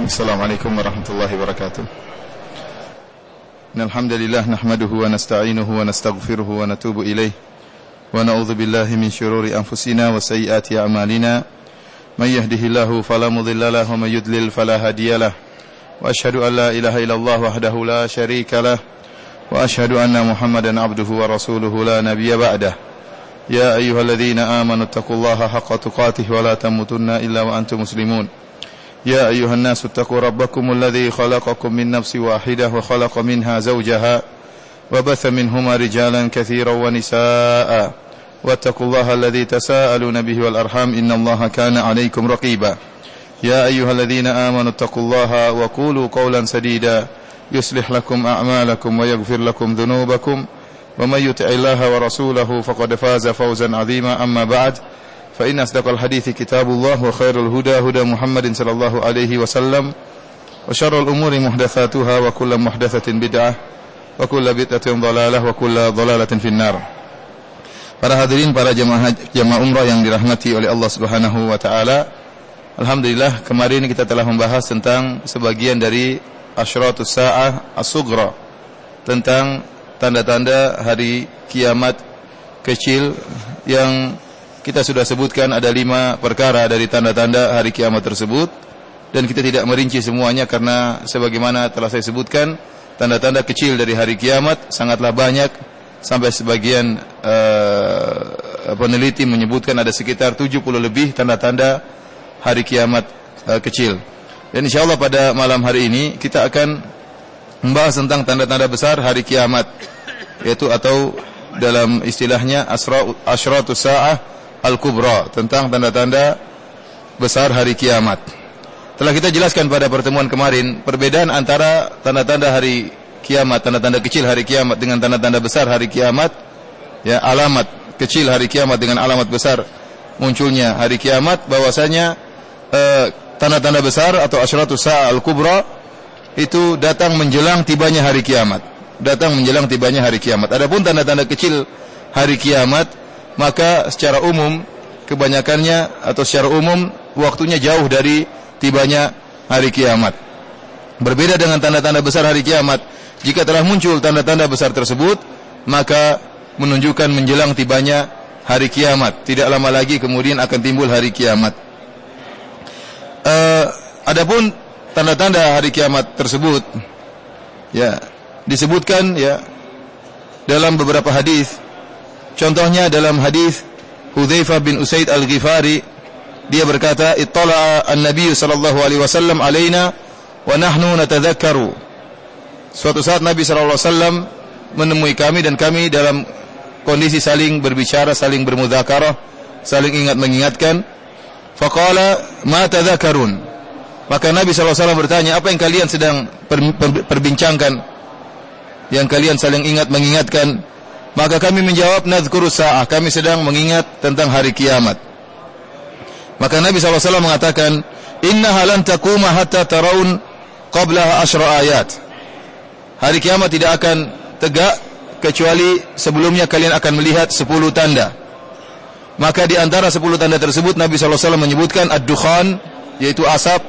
Assalamualaikum warahmatullahi wabarakatuh. Alhamdulillah nahmaduhu wa nasta'inuhu wa nastaghfiruhu wa natubu ilaih wa na'udzu billahi min syururi anfusina wa sayyiati a'malina may yahdihillahu fala mudilla lahu wa may yudlil fala hadiyalah wa asyhadu an la ilaha illallah wahdahu la syarika lah wa asyhadu anna Muhammadan abduhu wa rasuluhu la nabiyya ba'dah. Ya ayyuhalladzina amanu taqullaha haqqa tuqatih wa la tamutunna illa wa antum muslimun. يا أيها الناس اتقوا ربكم الذي خلقكم من نفس واحدة وخلق منها زوجها وبث منهما رجالا كثيرا ونساء واتقوا الله الذي تساءلون به والأرحام إن الله كان عليكم رقيبا يا أيها الذين آمنوا اتقوا الله وقولوا قولا سديدا يصلح لكم أعمالكم ويغفر لكم ذنوبكم ومن يطع الله ورسوله فقد فاز فوزا عظيما أما بعد فإن أصدق الحديث كتاب الله وخير الهدى هدى محمد صلى الله عليه وسلم وشر الأمور محدثاتها وكل محدثة بدعة وكل بدعة ضلالة وكل ضلالة في النار. Para hadirin, para jamaah umrah yang dirahmati oleh Allah Subhanahu wa taala. Alhamdulillah, kemarin kita telah membahas tentang sebagian dari asyratus saah as-sughra, tentang tanda-tanda hari kiamat kecil yang kita sudah sebutkan ada 5 perkara dari tanda-tanda hari kiamat tersebut, dan kita tidak merinci semuanya karena sebagaimana telah saya sebutkan, tanda-tanda kecil dari hari kiamat sangatlah banyak, sampai sebagian peneliti menyebutkan ada sekitar 70 lebih tanda-tanda hari kiamat kecil. Dan insyaallah pada malam hari ini kita akan membahas tentang tanda-tanda besar hari kiamat, yaitu atau dalam istilahnya asyratus saah Al-Kubra, tentang tanda-tanda besar hari kiamat. Telah kita jelaskan pada pertemuan kemarin perbedaan antara tanda-tanda hari kiamat, tanda-tanda kecil hari kiamat dengan tanda-tanda besar hari kiamat. Ya, alamat kecil hari kiamat dengan alamat besar munculnya hari kiamat, bahwasanya tanda-tanda besar atau asyratus sa'a Al-Kubra itu datang menjelang tibanya hari kiamat. Datang menjelang tibanya hari kiamat. Adapun tanda-tanda kecil hari kiamat, maka secara umum kebanyakannya atau secara umum waktunya jauh dari tibanya hari kiamat. Berbeda dengan tanda-tanda besar hari kiamat, jika telah muncul tanda-tanda besar tersebut, maka menunjukkan menjelang tibanya hari kiamat. Tidak lama lagi kemudian akan timbul hari kiamat. Adapun tanda-tanda hari kiamat tersebut, ya, disebutkan ya dalam beberapa hadis. Contohnya dalam hadis Hudzaifah bin Usaid Al-Ghifari, dia berkata, "Ittala'a an-nabiy sallallahu alaihi wasallam alaina wa nahnu natadzakkaru." Suatu saat Nabi sallallahu alaihi wasallam menemui kami dan kami dalam kondisi saling berbicara, saling bermudzakarah, saling ingat mengingatkan. Faqala, "Ma tadzakarun?" Maka Nabi sallallahu alaihi wasallam bertanya, "Apa yang kalian sedang perbincangkan? Yang kalian saling ingat mengingatkan?" Maka kami menjawab, "Nadzkuru sa'ah," kami sedang mengingat tentang hari kiamat. Maka Nabi SAW mengatakan, "Innaha lan taquma hatta tarawun qablaha 10 ayat." Hari kiamat tidak akan tegak kecuali sebelumnya kalian akan melihat 10 tanda. Maka di antara 10 tanda tersebut Nabi SAW menyebutkan ad-dukhan, yaitu asap,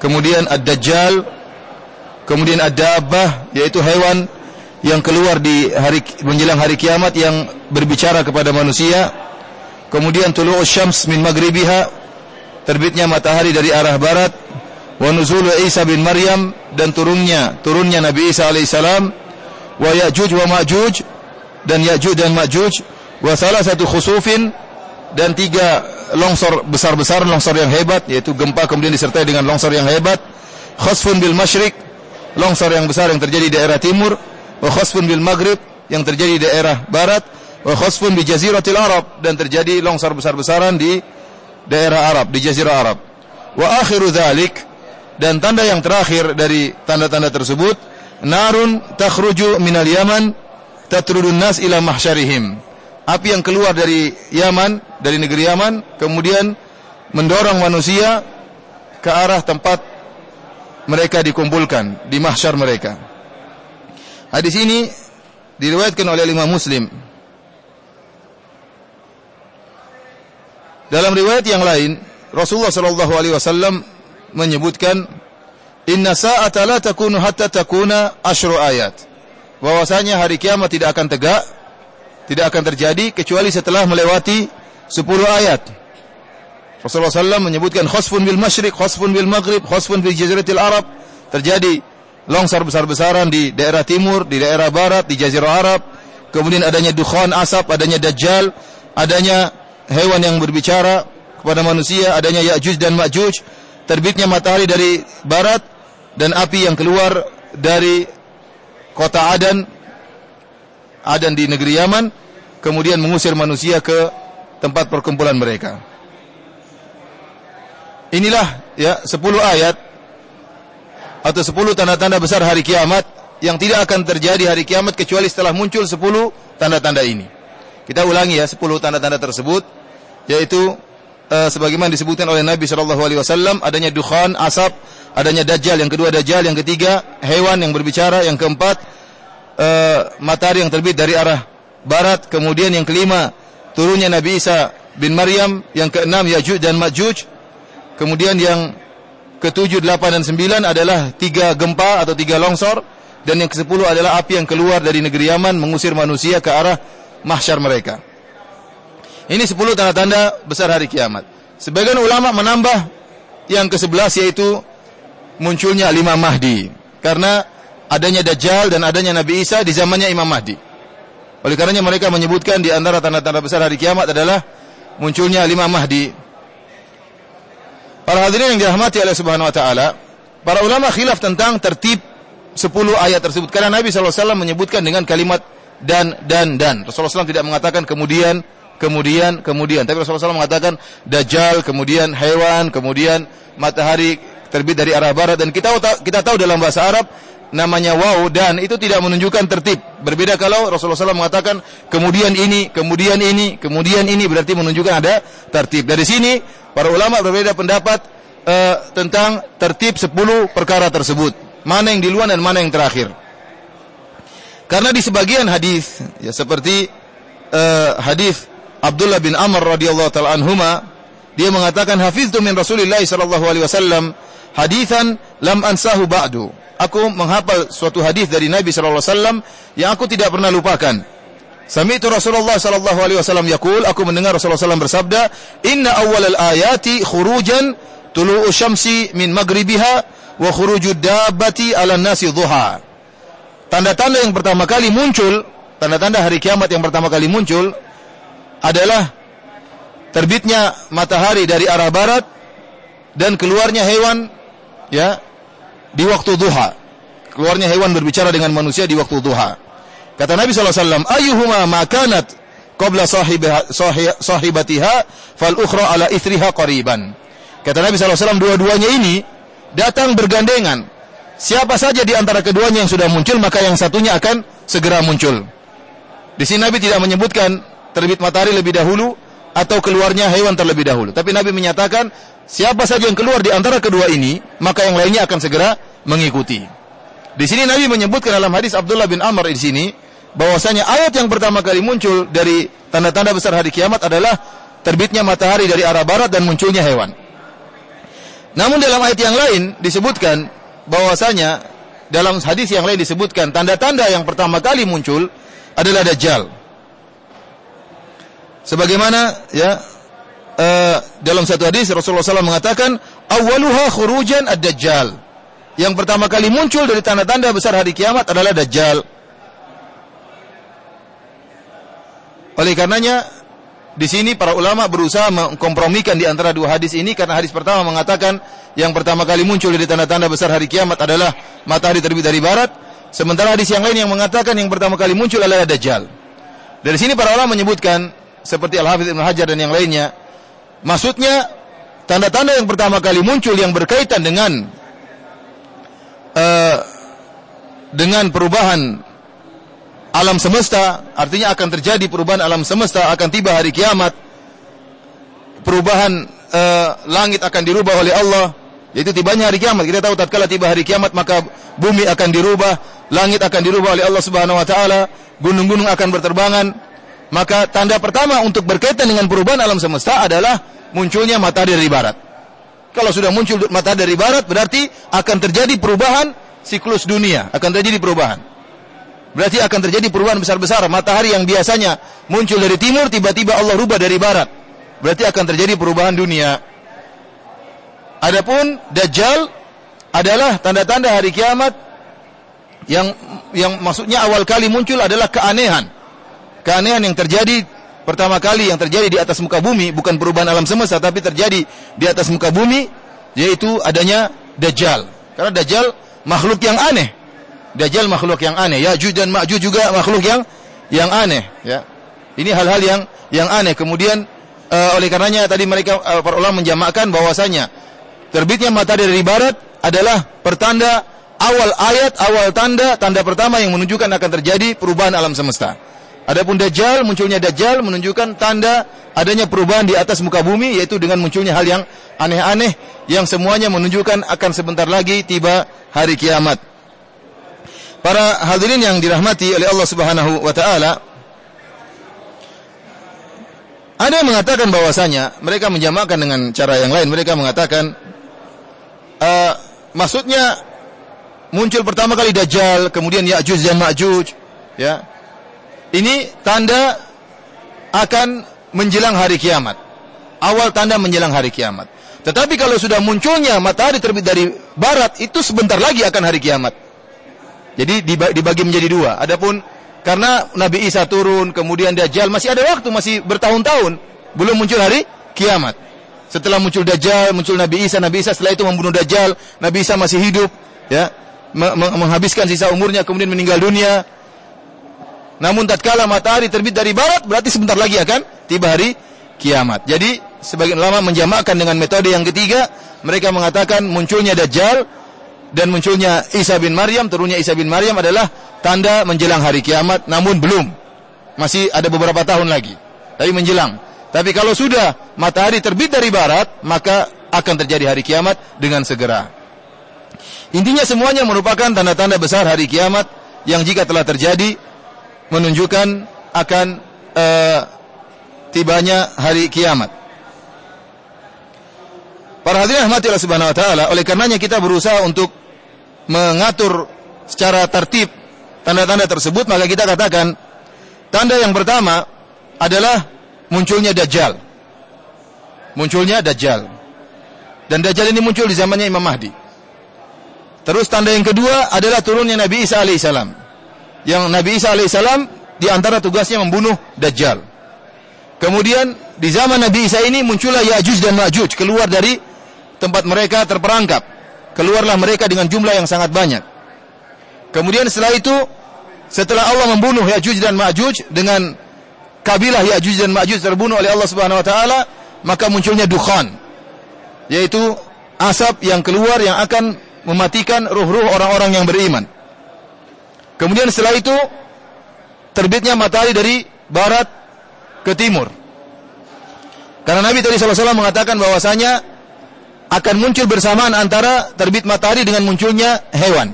kemudian ad-dajjal, kemudian ad-dabbah, yaitu hewan yang keluar di hari menjelang hari kiamat yang berbicara kepada manusia. Kemudian tulu'us syams min maghribiha, terbitnya matahari dari arah barat. Wa nuzulu Isa bin Maryam, dan turunnya Nabi Isa alaihissalam. Wa Ya'juj wa Ma'juj, dan Ya'juj dan Ma'juj. Wa salasatu khusufin, dan 3 longsor besar-besar, longsor yang hebat, yaitu gempa kemudian disertai dengan longsor yang hebat. Khasfun bil masyriq, longsor yang besar yang terjadi di daerah timur. Wa khasfun bil maghrib, yang terjadi di daerah barat. Wa khasfun bi jaziratil Arab, dan terjadi longsor besar-besaran di daerah Arab, di jazirah Arab. Wa akhiru dzalik, dan tanda yang terakhir dari tanda-tanda tersebut, narun takhruju minal Yaman tatrudun nas ila mahsyarihim. Api yang keluar dari Yaman, dari negeri Yaman, kemudian mendorong manusia ke arah tempat mereka dikumpulkan, di mahsyar mereka. Hadis ini diriwayatkan oleh Imam Muslim. Dalam riwayat yang lain, Rasulullah sallallahu alaihi wasallam menyebutkan inna sa'ata la takunu hatta takuna asyru ayat. Bahwasanya hari kiamat tidak akan tegak, tidak akan terjadi kecuali setelah melewati 10 ayat. Rasulullah SAW menyebutkan khasfun bil masyriq, khasfun bil maghrib, khasfun bil jaziratil Arab. Terjadi longsor besar-besaran di daerah timur, di daerah barat, di jazirah Arab. Kemudian adanya dukhan, asap, adanya dajjal, adanya hewan yang berbicara kepada manusia, adanya Ya'juj dan Ma'juj, terbitnya matahari dari barat dan api yang keluar dari kota Adan di negeri Yaman, kemudian mengusir manusia ke tempat perkumpulan mereka. Inilah ya 10 ayat atau 10 tanda-tanda besar hari kiamat yang tidak akan terjadi hari kiamat kecuali setelah muncul 10 tanda-tanda ini. Kita ulangi ya 10 tanda-tanda tersebut, yaitu sebagaimana disebutkan oleh Nabi SAW, adanya dukhan, asap, adanya dajjal, yang kedua dajjal, yang ketiga hewan yang berbicara, yang keempat matahari yang terbit dari arah barat, kemudian yang kelima turunnya Nabi Isa bin Maryam, yang keenam Ya'juj dan Ma'juj, kemudian yang ke-7, 8 dan 9 adalah 3 gempa atau 3 longsor, dan yang ke-10 adalah api yang keluar dari negeri Yaman mengusir manusia ke arah mahsyar mereka. Ini 10 tanda-tanda besar hari kiamat. Sebagian ulama menambah yang ke-11, yaitu munculnya Imam Mahdi, karena adanya Dajjal dan adanya Nabi Isa di zamannya Imam Mahdi. Oleh karenanya mereka menyebutkan di antara tanda-tanda besar hari kiamat adalah munculnya Imam Mahdi. Para hadirin yang dirahmati oleh Subhanahu wa taala, para ulama khilaf tentang tertib 10 ayat tersebut, karena Nabi SAW menyebutkan dengan kalimat dan. Rasulullah SAW tidak mengatakan kemudian. Tapi Rasulullah SAW mengatakan Dajjal, kemudian hewan, kemudian matahari terbit dari arah barat. Dan kita tahu dalam bahasa Arab namanya waw dan itu tidak menunjukkan tertib. Berbeda kalau Rasulullah SAW mengatakan kemudian ini, berarti menunjukkan ada tertib. Dari sini para ulama berbeda pendapat tentang tertib 10 perkara tersebut. Mana yang duluan dan mana yang terakhir. Karena di sebagian hadis, ya seperti hadis Abdullah bin Amr radhiyallahu taala anhuma, dia mengatakan hafiztu min Rasulillah sallallahu alaihi wasallam haditsan lam ansahu ba'du. Aku menghafal suatu hadis dari Nabi sallallahu alaihi wasallam yang aku tidak pernah lupakan. Sami'tu Rasulullah sallallahu alaihi wasallam yaqul, aku mendengar Rasulullah sallallahu bersabda, inna awwalal ayati khurujan tulu'u syamsi min maghribiha wa khurujud dabbati 'alan nasi dhuha. Tanda-tanda yang pertama kali muncul, tanda-tanda hari kiamat yang pertama kali muncul adalah terbitnya matahari dari arah barat dan keluarnya hewan ya di waktu duha. Keluarnya hewan berbicara dengan manusia di waktu duha. Kata Nabi SAW, ayyuhuma ma kanat qabla sahibatiha fal ukhra ala ithriha qariban. Kata Nabi SAW, dua-duanya ini datang bergandengan. Siapa saja di antara keduanya yang sudah muncul, maka yang satunya akan segera muncul. Di sini Nabi tidak menyebutkan terbit matahari lebih dahulu atau keluarnya hewan terlebih dahulu. Tapi Nabi menyatakan, siapa saja yang keluar di antara kedua ini, maka yang lainnya akan segera mengikuti. Di sini Nabi menyebutkan dalam hadis Abdullah bin Amr di sini, bahwasanya ayat yang pertama kali muncul dari tanda-tanda besar hari kiamat adalah terbitnya matahari dari arah barat dan munculnya hewan. Namun dalam ayat yang lain disebutkan bahwasanya dalam hadis yang lain disebutkan tanda-tanda yang pertama kali muncul adalah Dajjal. Sebagaimana ya dalam satu hadis Rasulullah SAW mengatakan awwaluha khurujan ad-Dajjal. Yang pertama kali muncul dari tanda-tanda besar hari kiamat adalah Dajjal. Oleh karenanya di sini para ulama berusaha mengkompromikan di antara dua hadis ini, karena hadis pertama mengatakan yang pertama kali muncul dari tanda-tanda besar hari kiamat adalah matahari terbit dari barat, sementara hadis yang lain yang mengatakan yang pertama kali muncul adalah Dajjal. Dari sini para ulama menyebutkan seperti Al-Hafidz Ibnu Hajar dan yang lainnya, maksudnya tanda-tanda yang pertama kali muncul yang berkaitan dengan perubahan alam semesta, artinya akan terjadi perubahan alam semesta, akan tiba hari kiamat, perubahan langit akan dirubah oleh Allah, yaitu tibanya hari kiamat. Kita tahu tatkala tiba hari kiamat maka bumi akan dirubah, langit akan dirubah oleh Allah Subhanahu wa taala, gunung-gunung akan berterbangan. Maka tanda pertama untuk berkaitan dengan perubahan alam semesta adalah munculnya matahari dari barat. Kalau sudah muncul matahari dari barat, berarti akan terjadi perubahan siklus dunia. Akan terjadi perubahan. Berarti akan terjadi perubahan besar-besar. Matahari yang biasanya muncul dari timur, tiba-tiba Allah rubah dari barat. Berarti akan terjadi perubahan dunia. Adapun Dajjal adalah tanda-tanda hari kiamat yang maksudnya awal kali muncul adalah keanehan. Keanehan yang terjadi pertama kali yang terjadi di atas muka bumi, bukan perubahan alam semesta, tapi terjadi di atas muka bumi, yaitu adanya Dajjal. Karena Dajjal makhluk yang aneh. Dajjal makhluk yang aneh. Ya'juj dan Ma'juj juga makhluk yang aneh. Ya. Ini hal-hal yang aneh. Kemudian oleh karenanya tadi mereka para ulama menjamakkan bahwasanya terbitnya matahari dari barat adalah pertanda awal ayat, awal tanda pertama yang menunjukkan akan terjadi perubahan alam semesta. Adapun Dajjal, munculnya Dajjal menunjukkan tanda adanya perubahan di atas muka bumi, yaitu dengan munculnya hal yang aneh-aneh yang semuanya menunjukkan akan sebentar lagi tiba hari kiamat. Para hadirin yang dirahmati oleh Allah Subhanahu wa taala, ada yang mengatakan bahwasanya mereka menjamakkan dengan cara yang lain. Mereka mengatakan maksudnya muncul pertama kali Dajjal, kemudian Ya'juj dan Ma'juj, ya. Ini tanda akan menjelang hari kiamat. Awal tanda menjelang hari kiamat. Tetapi kalau sudah munculnya matahari terbit dari barat, itu sebentar lagi akan hari kiamat. Jadi dibagi menjadi dua. Adapun karena Nabi Isa turun, kemudian Dajjal, masih ada waktu, masih bertahun-tahun belum muncul hari kiamat. Setelah muncul Dajjal, muncul Nabi Isa setelah itu membunuh Dajjal. Nabi Isa masih hidup, ya, menghabiskan sisa umurnya, kemudian meninggal dunia. Namun tatkala matahari terbit dari barat, berarti sebentar lagi akan tiba hari kiamat. Jadi sebagian ulama menjamakkan dengan metode yang ketiga. Mereka mengatakan munculnya Dajjal dan munculnya Isa bin Maryam, turunnya Isa bin Maryam adalah tanda menjelang hari kiamat. Namun belum, masih ada beberapa tahun lagi, tapi menjelang. Tapi kalau sudah matahari terbit dari barat, maka akan terjadi hari kiamat dengan segera. Intinya semuanya merupakan tanda-tanda besar hari kiamat yang jika telah terjadi menunjukkan akan tibanya hari kiamat. Para hadirin rahmati Allah Subhanahu wa taala, oleh karenanya kita berusaha untuk mengatur secara tertib tanda-tanda tersebut. Maka kita katakan tanda yang pertama adalah munculnya Dajjal. Munculnya Dajjal. Dan Dajjal ini muncul di zamannya Imam Mahdi. Terus tanda yang kedua adalah turunnya Nabi Isa alaihissalam. Yang Nabi Isa alaihissalam di antara tugasnya membunuh Dajjal. Kemudian di zaman Nabi Isa ini muncullah Ya'juj dan Ma'juj, keluar dari tempat mereka terperangkap. Keluarlah mereka dengan jumlah yang sangat banyak. Kemudian setelah itu, setelah Allah membunuh Ya'juj dan Ma'juj, dengan kabilah Ya'juj dan Ma'juj terbunuh oleh Allah Subhanahu wa taala, maka munculnya dukhan, yaitu asap yang keluar yang akan mematikan ruh-ruh orang-orang yang beriman. Kemudian setelah itu terbitnya matahari dari barat ke timur. Karena Nabi tadi SAW mengatakan bahwasanya akan muncul bersamaan antara terbit matahari dengan munculnya hewan.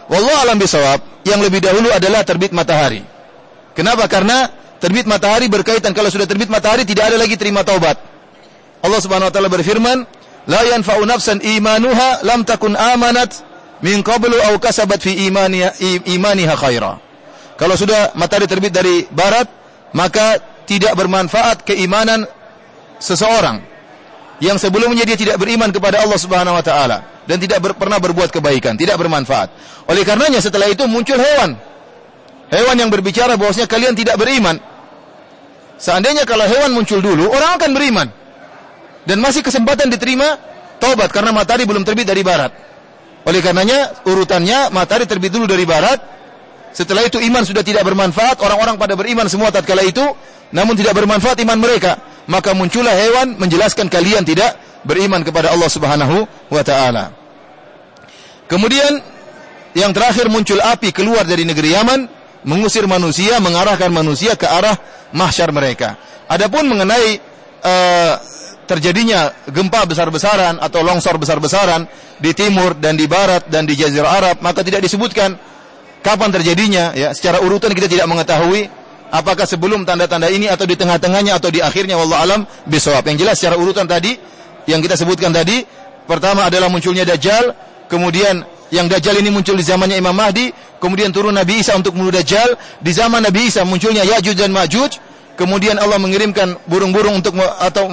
Wallahu a'lam bishawab, yang lebih dahulu adalah terbit matahari. Kenapa? Karena terbit matahari berkaitan, kalau sudah terbit matahari tidak ada lagi terima taubat. Allah Subhanahu wa taala berfirman, "La yanfa'u nafsan imanuha lam takun amanat min qablu aw kasabat fi imaniha khaira." Kalau sudah matahari terbit dari barat, maka tidak bermanfaat keimanan seseorang yang sebelumnya dia tidak beriman kepada Allah Subhanahu wa taala dan tidak pernah berbuat kebaikan, tidak bermanfaat. Oleh karenanya setelah itu muncul hewan. Hewan yang berbicara bahwasanya kalian tidak beriman. Seandainya kalau hewan muncul dulu, orang akan beriman. Dan masih kesempatan diterima taubat karena matahari belum terbit dari barat. Oleh karenanya urutannya matahari terbit dulu dari barat. Setelah itu iman sudah tidak bermanfaat, orang-orang pada beriman semua tatkala itu, namun tidak bermanfaat iman mereka. Maka muncullah hewan menjelaskan kalian tidak beriman kepada Allah Subhanahu wa taala. Kemudian yang terakhir muncul api keluar dari negeri Yaman, mengusir manusia, mengarahkan manusia ke arah mahsyar mereka. Adapun mengenai terjadinya gempa besar-besaran atau longsor besar-besaran di timur dan di barat dan di Jazirah Arab, maka tidak disebutkan kapan terjadinya, ya. Secara urutan kita tidak mengetahui apakah sebelum tanda-tanda ini atau di tengah-tengahnya atau di akhirnya, wallahu alam bishawab. Yang jelas secara urutan tadi yang kita sebutkan tadi, Pertama adalah munculnya Dajjal, kemudian yang Dajjal ini muncul di zamannya Imam Mahdi, kemudian turun Nabi Isa untuk membunuh Dajjal, di zaman Nabi Isa munculnya Ya'juj dan Ma'juj, kemudian Allah mengirimkan burung-burung atau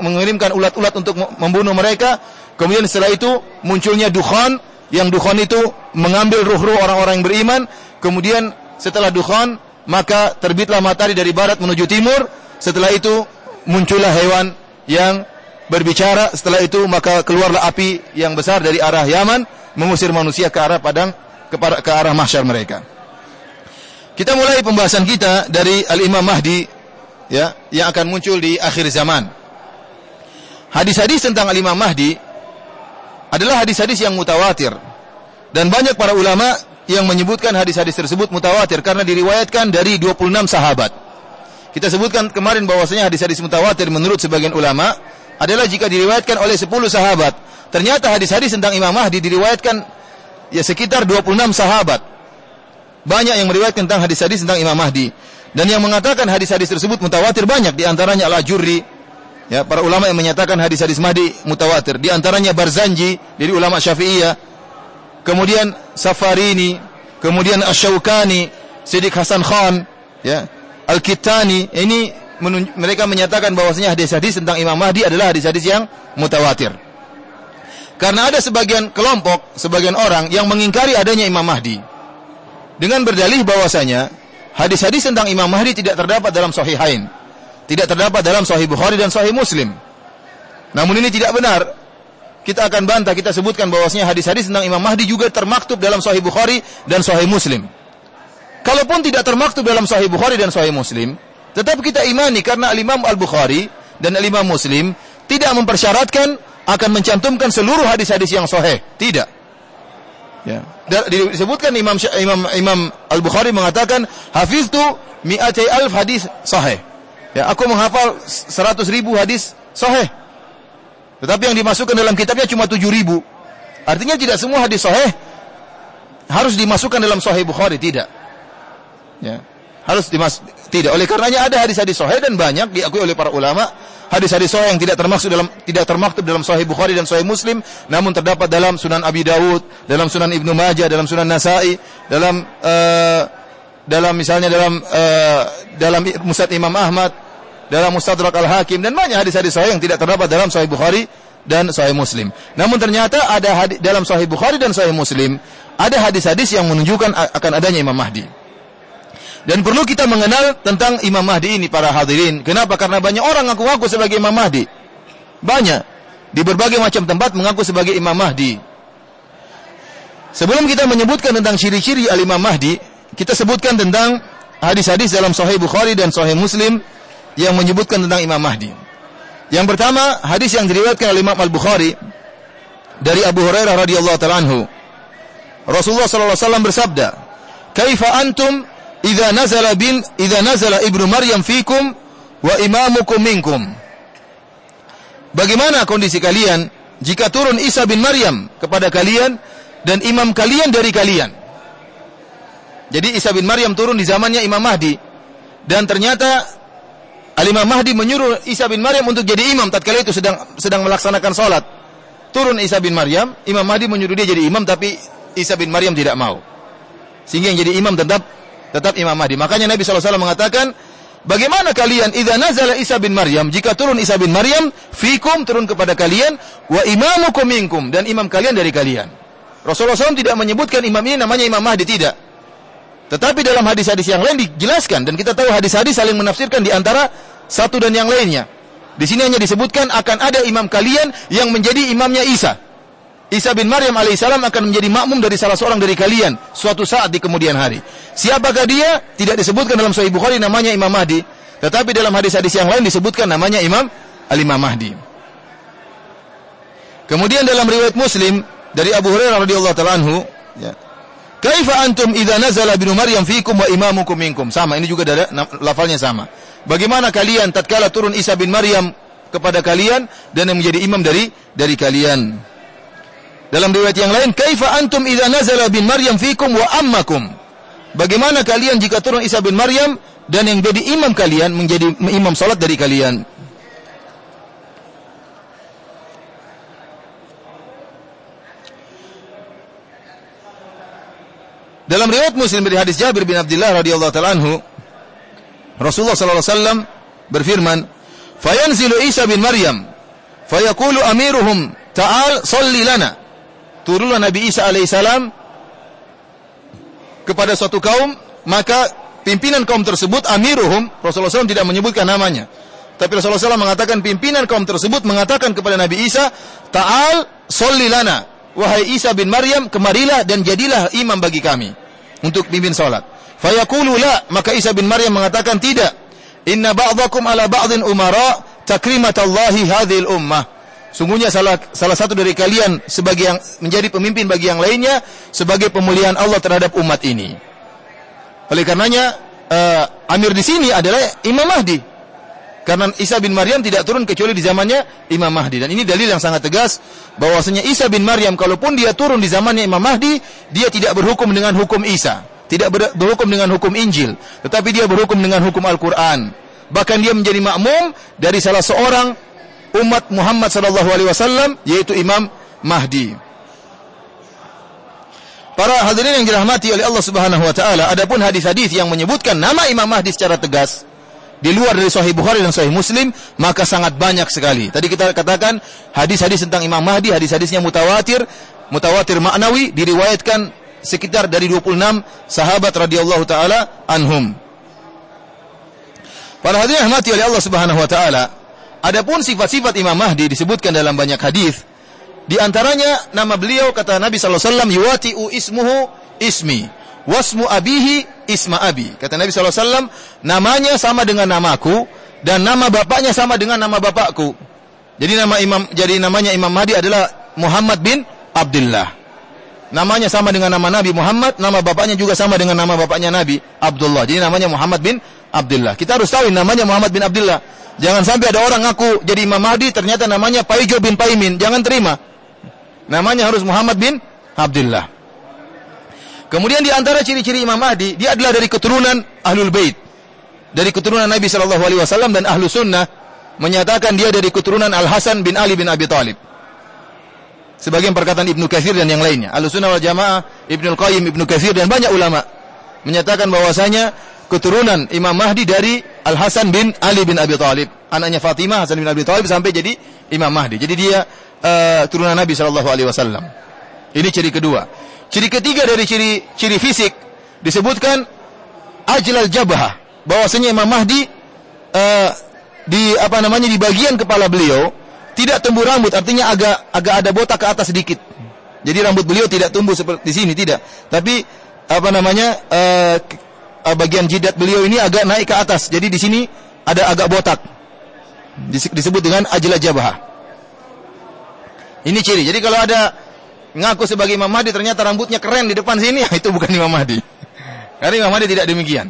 mengirimkan ulat-ulat untuk membunuh mereka, kemudian setelah itu munculnya dukhan, yang dukhan itu mengambil ruh-ruh orang-orang yang beriman, kemudian setelah dukhan maka terbitlah matahari dari barat menuju timur, setelah itu muncullah hewan yang berbicara, setelah itu maka keluarlah api yang besar dari arah Yaman mengusir manusia ke arah padang, ke arah mahsyar mereka. Kita mulai pembahasan kita dari Al-Imam Mahdi, ya, yang akan muncul di akhir zaman. Hadis-hadis tentang Al-Imam Mahdi adalah hadis-hadis yang mutawatir, dan banyak para ulama yang menyebutkan hadis-hadis tersebut mutawatir karena diriwayatkan dari 26 sahabat. Kita sebutkan kemarin bahwasanya hadis-hadis mutawatir menurut sebagian ulama adalah jika diriwayatkan oleh 10 sahabat. Ternyata hadis-hadis tentang Imam Mahdi diriwayatkan ya sekitar 26 sahabat. Banyak yang meriwayatkan tentang hadis-hadis tentang Imam Mahdi. Dan yang mengatakan hadis-hadis tersebut mutawatir banyak, di antaranya Al-Ajurri, ya, para ulama yang menyatakan hadis-hadis Mahdi mutawatir. Di antaranya Barzanji dari ulama Syafi'iyah, kemudian Safarini, kemudian Asy-Syaukani, Siddiq Hasan Khan, ya, Al-Kittani. Ini mereka menyatakan bahwasanya hadis-hadis tentang Imam Mahdi adalah hadis-hadis yang mutawatir. Karena ada sebagian kelompok, sebagian orang yang mengingkari adanya Imam Mahdi dengan berdalih bahwasanya hadis-hadis tentang Imam Mahdi tidak terdapat dalam Sahihain, tidak terdapat dalam Sahih Bukhari dan Sahih Muslim. Namun ini tidak benar. Kita akan bantah, kita sebutkan bahwasanya hadis-hadis tentang Imam Mahdi juga termaktub dalam Sahih Bukhari dan Sahih Muslim. Kalaupun tidak termaktub dalam Sahih Bukhari dan Sahih Muslim, tetap kita imani karena Al-Imam Al-Bukhari dan Al-Imam Muslim tidak mempersyaratkan akan mencantumkan seluruh hadis-hadis yang sahih. Tidak. Ya. Disebutkan Imam Al-Bukhari mengatakan, hafiztu mi'atai alf hadis sahih. Ya, aku menghafal 100.000 hadis sahih. Tetapi yang dimasukkan dalam kitabnya cuma 7.000. Artinya tidak semua hadis sahih harus dimasukkan dalam Sahih Bukhari, tidak. Ya. Tidak. Oleh karenanya ada hadis-hadis sahih dan banyak diakui oleh para ulama hadis-hadis sahih yang tidak termaktub dalam Sahih Bukhari dan Sahih Muslim, namun terdapat dalam Sunan Abi Dawud, dalam Sunan Ibnu Majah, dalam Sunan Nasa'i, dalam Musnad Imam Ahmad, dalam Mustadrak Al-Hakim, dan banyak hadis-hadis sahih yang tidak terdapat dalam Sahih Bukhari dan Sahih Muslim. Namun ternyata ada dalam Sahih Bukhari dan Sahih Muslim ada hadis-hadis yang menunjukkan akan adanya Imam Mahdi. Dan perlu kita mengenal tentang Imam Mahdi ini, para hadirin. Kenapa? Karena banyak orang ngaku-ngaku sebagai Imam Mahdi. Banyak. Di berbagai macam tempat mengaku sebagai Imam Mahdi. Sebelum kita menyebutkan tentang ciri-ciri Al-Imam Mahdi, kita sebutkan tentang hadis-hadis dalam Sahih Bukhari dan Sahih Muslim yang menyebutkan tentang Imam Mahdi. Yang pertama, hadis yang diriwayatkan oleh Imam Al-Bukhari dari Abu Hurairah radhiyallahu ta'ala anhu. Rasulullah sallallahu alaihi wasallam bersabda, "Kaifa antum idza nazala ibnu Maryam fikum wa imamukum minkum." Bagaimana kondisi kalian jika turun Isa bin Maryam kepada kalian dan imam kalian dari kalian? Jadi Isa bin Maryam turun di zamannya Imam Mahdi, dan ternyata Al-Imam Mahdi menyuruh Isa bin Maryam untuk jadi imam tatkala itu sedang melaksanakan salat. Turun Isa bin Maryam, Imam Mahdi menyuruh dia jadi imam, tapi Isa bin Maryam tidak mau. Sehingga yang jadi imam tetap Imam Mahdi. Makanya Nabi SAW mengatakan, bagaimana kalian idza nazala Isa bin Maryam, jika turun Isa bin Maryam, fikum, turun kepada kalian, wa imamukum minkum, dan imam kalian dari kalian. Rasulullah SAW tidak menyebutkan imam ini namanya Imam Mahdi, tidak. Tetapi dalam hadis-hadis yang lain dijelaskan, dan kita tahu hadis-hadis saling menafsirkan di antara satu dan yang lainnya. Di sini hanya disebutkan akan ada imam kalian yang menjadi imamnya Isa. Isa bin Maryam alaihissalam akan menjadi makmum dari salah seorang dari kalian suatu saat di kemudian hari. Siapakah dia? Tidak disebutkan dalam Sahih Bukhari namanya Imam Mahdi, tetapi dalam hadis-hadis yang lain disebutkan namanya Al-Imam Mahdi. Kemudian dalam riwayat Muslim dari Abu Hurairah radhiyallahu ta'ala anhu, ya, "Kaifa antum idza nazala ibnu Maryam fikum wa imamukum minkum." Sama, ini juga ada lafalnya sama. Bagaimana kalian tatkala turun Isa bin Maryam kepada kalian dan yang menjadi imam dari kalian? Dalam riwayat yang lain, "Kaifa antum idza nazala bin Maryam fikum wa ammakum." Bagaimana kalian jika turun Isa bin Maryam dan yang jadi imam kalian menjadi imam salat dari kalian? Dalam riwayat Muslim dari hadis Jabir bin Abdullah radhiyallahu taala anhu, Rasulullah sallallahu alaihi wasallam berfirman, "Fayanzilu Isa bin Maryam, fayaqulu amiruhum, ta'al shalli lana." Turunlah Nabi Isa alaihissalam kepada suatu kaum, maka pimpinan kaum tersebut, amiruhum, Rasulullah SAW tidak menyebutkan namanya, tapi Rasulullah SAW mengatakan pimpinan kaum tersebut mengatakan kepada Nabi Isa, ta'al sholli lana, wahai Isa bin Maryam, kemarilah dan jadilah imam bagi kami untuk pimpin salat. Fayaqulu la, maka Isa bin Maryam mengatakan tidak, inna ba'dakum ala ba'din umara takrimatallahi hadhil ummah. Sungguhnya salah satu dari kalian sebagai yang menjadi pemimpin bagi yang lainnya sebagai pemuliaan Allah terhadap umat ini. Oleh karenanya amir di sini adalah Imam Mahdi. Karena Isa bin Maryam tidak turun kecuali di zamannya Imam Mahdi, dan ini dalil yang sangat tegas bahwasanya Isa bin Maryam kalaupun dia turun di zamannya Imam Mahdi, dia tidak berhukum dengan hukum Isa, tidak berhukum dengan hukum Injil, tetapi dia berhukum dengan hukum Al-Qur'an. Bahkan dia menjadi makmum dari salah seorang umat Muhammad sallallahu alaihi wasallam, yaitu Imam Mahdi. Para hadirin yang dirahmati oleh Allah Subhanahu wa taala, adapun hadis-hadis yang menyebutkan nama Imam Mahdi secara tegas di luar dari Sahih Bukhari dan Sahih Muslim, maka sangat banyak sekali. Tadi kita katakan hadis-hadis tentang Imam Mahdi, hadis-hadisnya mutawatir maknawi, diriwayatkan sekitar dari 26 sahabat radhiyallahu taala anhum. Para hadirin yang dirahmati oleh Allah Subhanahu wa taala, adapun sifat-sifat Imam Mahdi disebutkan dalam banyak hadis. Di antaranya nama beliau, kata Nabi sallallahu alaihi wasallam, yuwati'u ismuhu ismi wasmu abihi isma abi. Kata Nabi sallallahu alaihi wasallam, namanya sama dengan namaku dan nama bapaknya sama dengan nama bapakku. Jadi namanya Imam Mahdi adalah Muhammad bin Abdullah. Namanya sama dengan nama Nabi Muhammad, nama bapaknya juga sama dengan nama bapaknya Nabi Abdullah. Jadi namanya Muhammad bin Abdullah. Kita harus tahu namanya Muhammad bin Abdullah. Jangan sampai ada orang ngaku jadi Imam Mahdi ternyata namanya Paijo bin Paimin. Jangan terima. Namanya harus Muhammad bin Abdullah. Kemudian di antara ciri-ciri Imam Mahdi, dia adalah dari keturunan Ahlul Bait. Dari keturunan Nabi sallallahu alaihi wasallam, dan Ahlu Sunnah menyatakan dia dari keturunan Al-Hasan bin Ali bin Abi Thalib. Sebagian perkataan Ibnu Katsir dan yang lainnya. Ahlu Sunnah wal Jamaah, Ibnu Qayyim, Ibnu Katsir dan banyak ulama menyatakan bahwasanya keturunan Imam Mahdi dari Al-Hasan bin Ali bin Abi Thalib, anaknya Fatimah, Hasan bin Abi Thalib, sampai jadi Imam Mahdi. Jadi dia turunan Nabi sallallahu alaihi wasallam. Ini ciri kedua. Ciri ketiga dari ciri fisik disebutkan ajlal jabhah, bahwasanya Imam Mahdi di bagian kepala beliau tidak tumbuh rambut, artinya agak ada botak ke atas sedikit. Jadi rambut beliau tidak tumbuh seperti di sini, tidak. Tapi bagian jidat beliau ini agak naik ke atas. Jadi di sini ada agak botak. Disebut dengan ajlal jabhah. Ini ciri. Jadi kalau ada ngaku sebagai Imam Mahdi ternyata rambutnya keren di depan sini, itu bukan Imam Mahdi. Karena Imam Mahdi tidak demikian.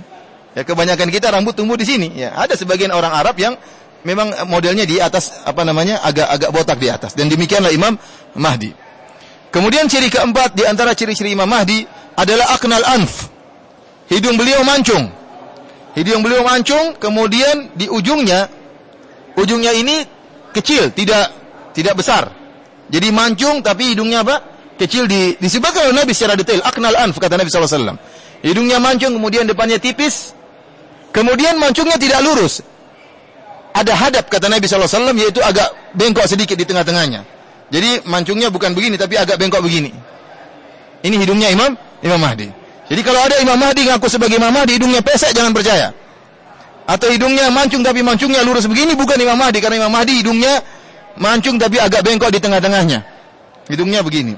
Ya, kebanyakan kita rambut tumbuh di sini. Ya, ada sebagian orang Arab yang memang modelnya di atas agak botak di atas, dan demikianlah Imam Mahdi. Kemudian ciri keempat di antara ciri-ciri Imam Mahdi adalah aknal anf. Hidung beliau mancung. Hidung beliau mancung, kemudian di ujungnya ini kecil, tidak besar. Jadi mancung tapi hidungnya kecil, disebutkan oleh Nabi secara detail, aknal anf, kata Nabi sallallahu alaihi wasallam. Hidungnya mancung, kemudian depannya tipis, kemudian mancungnya tidak lurus. Ada hadap, kata Nabi sallallahu alaihi wasallam, yaitu agak bengkok sedikit di tengah-tengahnya. Jadi mancungnya bukan begini tapi agak bengkok begini. Ini hidungnya Imam Mahdi. Jadi kalau ada Imam Mahdi ngaku sebagai Imam Mahdi, hidungnya pesek, jangan percaya. Atau hidungnya mancung tapi mancungnya lurus begini, bukan Imam Mahdi. Karena Imam Mahdi hidungnya mancung tapi agak bengkok di tengah-tengahnya. Hidungnya begini.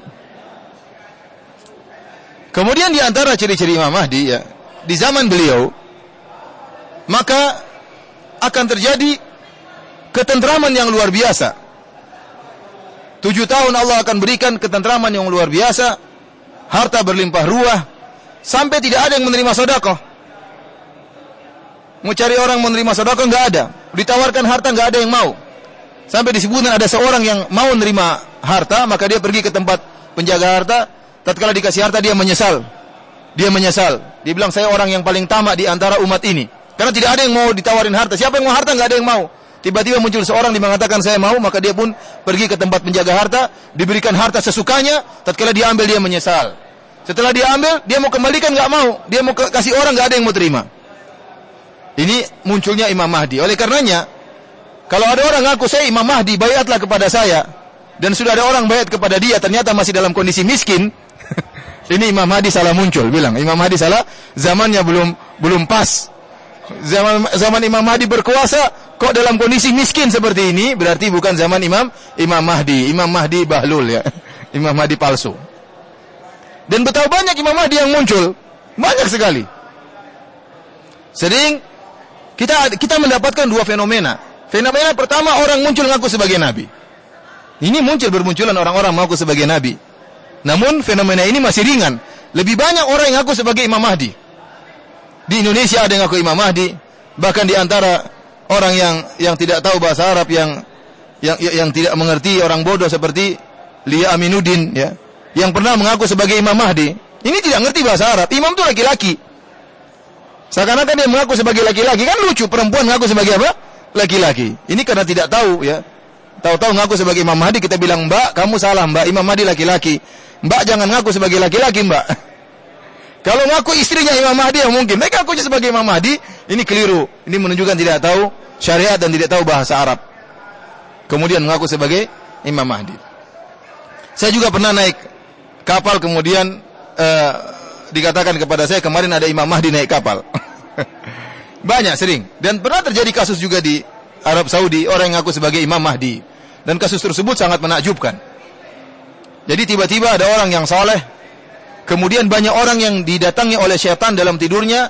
Kemudian di antara ciri-ciri Imam Mahdi, ya, di zaman beliau, maka akan terjadi ketentraman yang luar biasa. 7 tahun Allah akan berikan ketentraman yang luar biasa, harta berlimpah ruah, sampai tidak ada yang menerima sedekah. Mau cari orang menerima sedekah enggak ada. Ditawarkan harta enggak ada yang mau. Sampai disebutkan ada seorang yang mau menerima harta, maka dia pergi ke tempat penjaga harta. Tatkala dikasih harta dia menyesal. Dia bilang, saya orang yang paling tamak di antara umat ini. Karena tidak ada yang mau ditawarin harta. Siapa yang mau harta? Enggak ada yang mau. Tiba-tiba muncul seorang yang mengatakan saya mau, maka dia pun pergi ke tempat penjaga harta, diberikan harta sesukanya. Tatkala dia ambil dia menyesal. Setelah dia ambil, dia mau kembalikan nggak mau. Dia mau kasih orang, nggak ada yang mau terima. Ini munculnya Imam Mahdi. Oleh karenanya, kalau ada orang ngaku saya Imam Mahdi, baiatlah kepada saya. Dan sudah ada orang baiat kepada dia, ternyata masih dalam kondisi miskin. Ini Imam Mahdi salah muncul, bilang Imam Mahdi salah, zamannya belum pas. Zaman Imam Mahdi berkuasa, kok dalam kondisi miskin seperti ini, berarti bukan zaman Imam Mahdi. Imam Mahdi bahlul ya. Imam Mahdi palsu. Dan betapa banyak Imam Mahdi yang muncul, banyak sekali. Sering kita mendapatkan dua fenomena. Fenomena pertama, orang muncul ngaku sebagai nabi. Ini bermunculan orang-orang mengaku sebagai nabi. Namun fenomena ini masih ringan. Lebih banyak orang yang ngaku sebagai Imam Mahdi. Di Indonesia ada yang ngaku Imam Mahdi, bahkan di antara orang yang tidak tahu bahasa Arab, yang tidak mengerti, orang bodoh seperti Lia Aminuddin ya, yang pernah mengaku sebagai Imam Mahdi. Ini tidak ngerti bahasa Arab. Imam itu laki-laki. Seakan-akan dia mengaku sebagai laki-laki, kan lucu, perempuan mengaku sebagai apa? Laki-laki. Ini karena tidak tahu ya. Tahu-tahu ngaku sebagai Imam Mahdi, kita bilang, "Mbak, kamu salah, Mbak. Imam Mahdi laki-laki." "Mbak, jangan ngaku sebagai laki-laki, Mbak." Kalau ngaku istrinya Imam Mahdi yang mungkin, mereka ngakunya sebagai Imam Mahdi, ini keliru. Ini menunjukkan tidak tahu syariat dan tidak tahu bahasa Arab. Kemudian mengaku sebagai Imam Mahdi. Saya juga pernah naik kapal, kemudian dikatakan kepada saya, kemarin ada Imam Mahdi naik kapal. Banyak, sering. Dan pernah terjadi kasus juga di Arab Saudi, orang yang ngaku sebagai Imam Mahdi. Dan kasus tersebut sangat menakjubkan. Jadi tiba-tiba ada orang yang saleh, kemudian banyak orang yang didatangi oleh syaitan dalam tidurnya,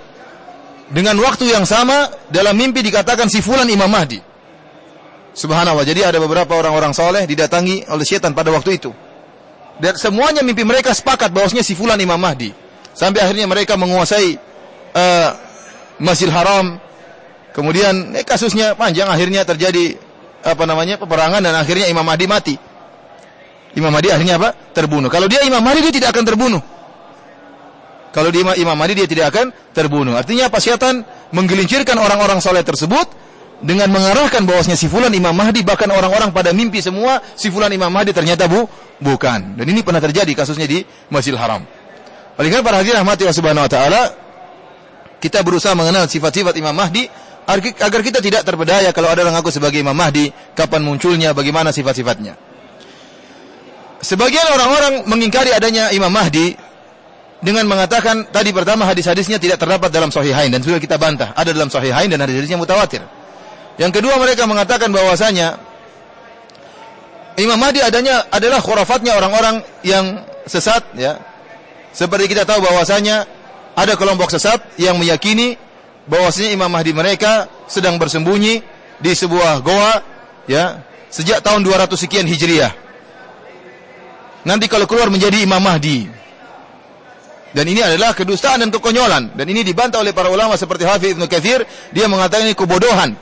dengan waktu yang sama, dalam mimpi dikatakan si fulan Imam Mahdi. Subhanallah, jadi ada beberapa orang-orang saleh didatangi oleh syaitan pada waktu itu. Dan semuanya mimpi mereka sepakat bahwasanya si fulan Imam Mahdi. Sampai akhirnya mereka menguasai Masjidil Haram. Kemudian kasusnya panjang, akhirnya terjadi peperangan, dan akhirnya Imam Mahdi mati. Imam Mahdi akhirnya terbunuh. Kalau dia Imam Mahdi, dia tidak akan terbunuh. Kalau dia Imam Mahdi, dia tidak akan terbunuh. Artinya syaitan menggelincirkan orang-orang saleh tersebut dengan mengarahkan bahwasanya si fulan Imam Mahdi, bahkan orang-orang pada mimpi semua si fulan Imam Mahdi, ternyata bukan. Dan ini pernah terjadi kasusnya di Masjidil Haram. Oleh karena para hadirin rahmati Allah Subhanahu wa taala, kita berusaha mengenal sifat-sifat Imam Mahdi agar kita tidak terpedaya kalau ada orang ngaku sebagai Imam Mahdi, kapan munculnya, bagaimana sifat-sifatnya. Sebagian orang-orang mengingkari adanya Imam Mahdi dengan mengatakan tadi pertama hadis-hadisnya tidak terdapat dalam Sahihain, dan sudah kita bantah, ada dalam Sahihain dan hadis-hadisnya mutawatir. Yang kedua, mereka mengatakan bahwasanya Imam Mahdi adalah khurafatnya orang-orang yang sesat ya. Seperti kita tahu bahwasanya ada kelompok sesat yang meyakini bahwasanya Imam Mahdi mereka sedang bersembunyi di sebuah goa ya, sejak tahun 200 sekian Hijriah. Nanti kalau keluar menjadi Imam Mahdi. Dan ini adalah kedustaan dan kekonyolan, dan ini dibantah oleh para ulama seperti Hafidz Ibnu Katsir. Dia mengatakan ini kebodohan.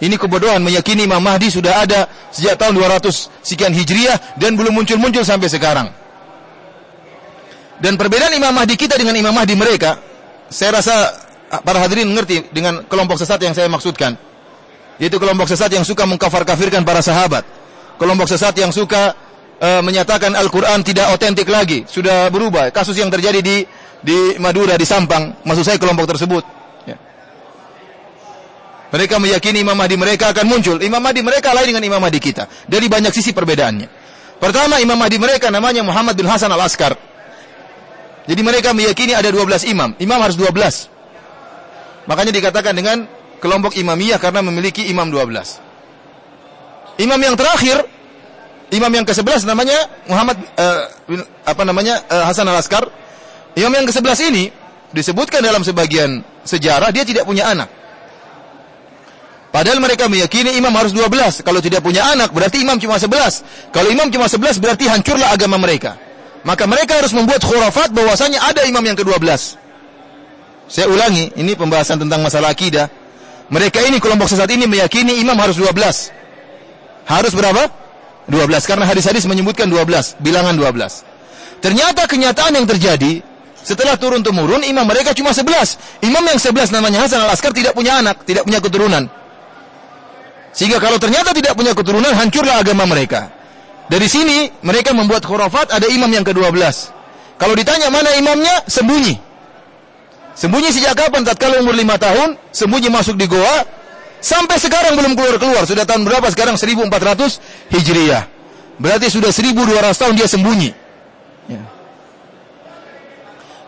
Ini kebodohan meyakini Imam Mahdi sudah ada sejak tahun 200 sekian Hijriah dan belum muncul-muncul sampai sekarang. Dan perbedaan Imam Mahdi kita dengan Imam Mahdi mereka, saya rasa para hadirin mengerti dengan kelompok sesat yang saya maksudkan. Yaitu kelompok sesat yang suka mengkafir-kafirkan para sahabat. Kelompok sesat yang suka menyatakan Al-Quran tidak otentik lagi, sudah berubah. Kasus yang terjadi di Madura, di Sampang, maksud saya kelompok tersebut ya. Mereka meyakini Imam Mahdi mereka akan muncul. Imam Mahdi mereka lain dengan Imam Mahdi kita, dari banyak sisi perbedaannya. Pertama, Imam Mahdi mereka namanya Muhammad bin Hasan al-Askar. Jadi mereka meyakini ada 12 imam. Imam harus 12. Makanya dikatakan dengan kelompok Imamiyah karena memiliki imam 12. Imam yang terakhir, imam yang ke-11 namanya Muhammad Hasan al-Askar. Imam yang ke-11 ini disebutkan dalam sebagian sejarah dia tidak punya anak. Padahal mereka meyakini imam harus 12. Kalau tidak punya anak berarti imam cuma 11. Kalau imam cuma 11 berarti hancurlah agama mereka. Maka mereka harus membuat khurafat bahwasanya ada imam yang ke-12. Saya ulangi, ini pembahasan tentang masalah akidah. Mereka ini, kelompok sesat ini meyakini imam harus 12. Harus berapa? 12, karena hadis-hadis menyebutkan 12, bilangan 12. Ternyata kenyataan yang terjadi setelah turun-temurun, imam mereka cuma 11. Imam yang 11 namanya Hasan al-Askar tidak punya anak, tidak punya keturunan. Sehingga kalau ternyata tidak punya keturunan, hancurlah agama mereka. Dari sini mereka membuat khurafat ada imam yang ke-12. Kalau ditanya mana imamnya, sembunyi. Sembunyi sejak kapan? Tatkala umur 5 tahun, sembunyi masuk di goa, sampai sekarang belum keluar-keluar. Sudah tahun berapa sekarang? 1400 Hijriah. Berarti sudah 1200 tahun dia sembunyi. Ya.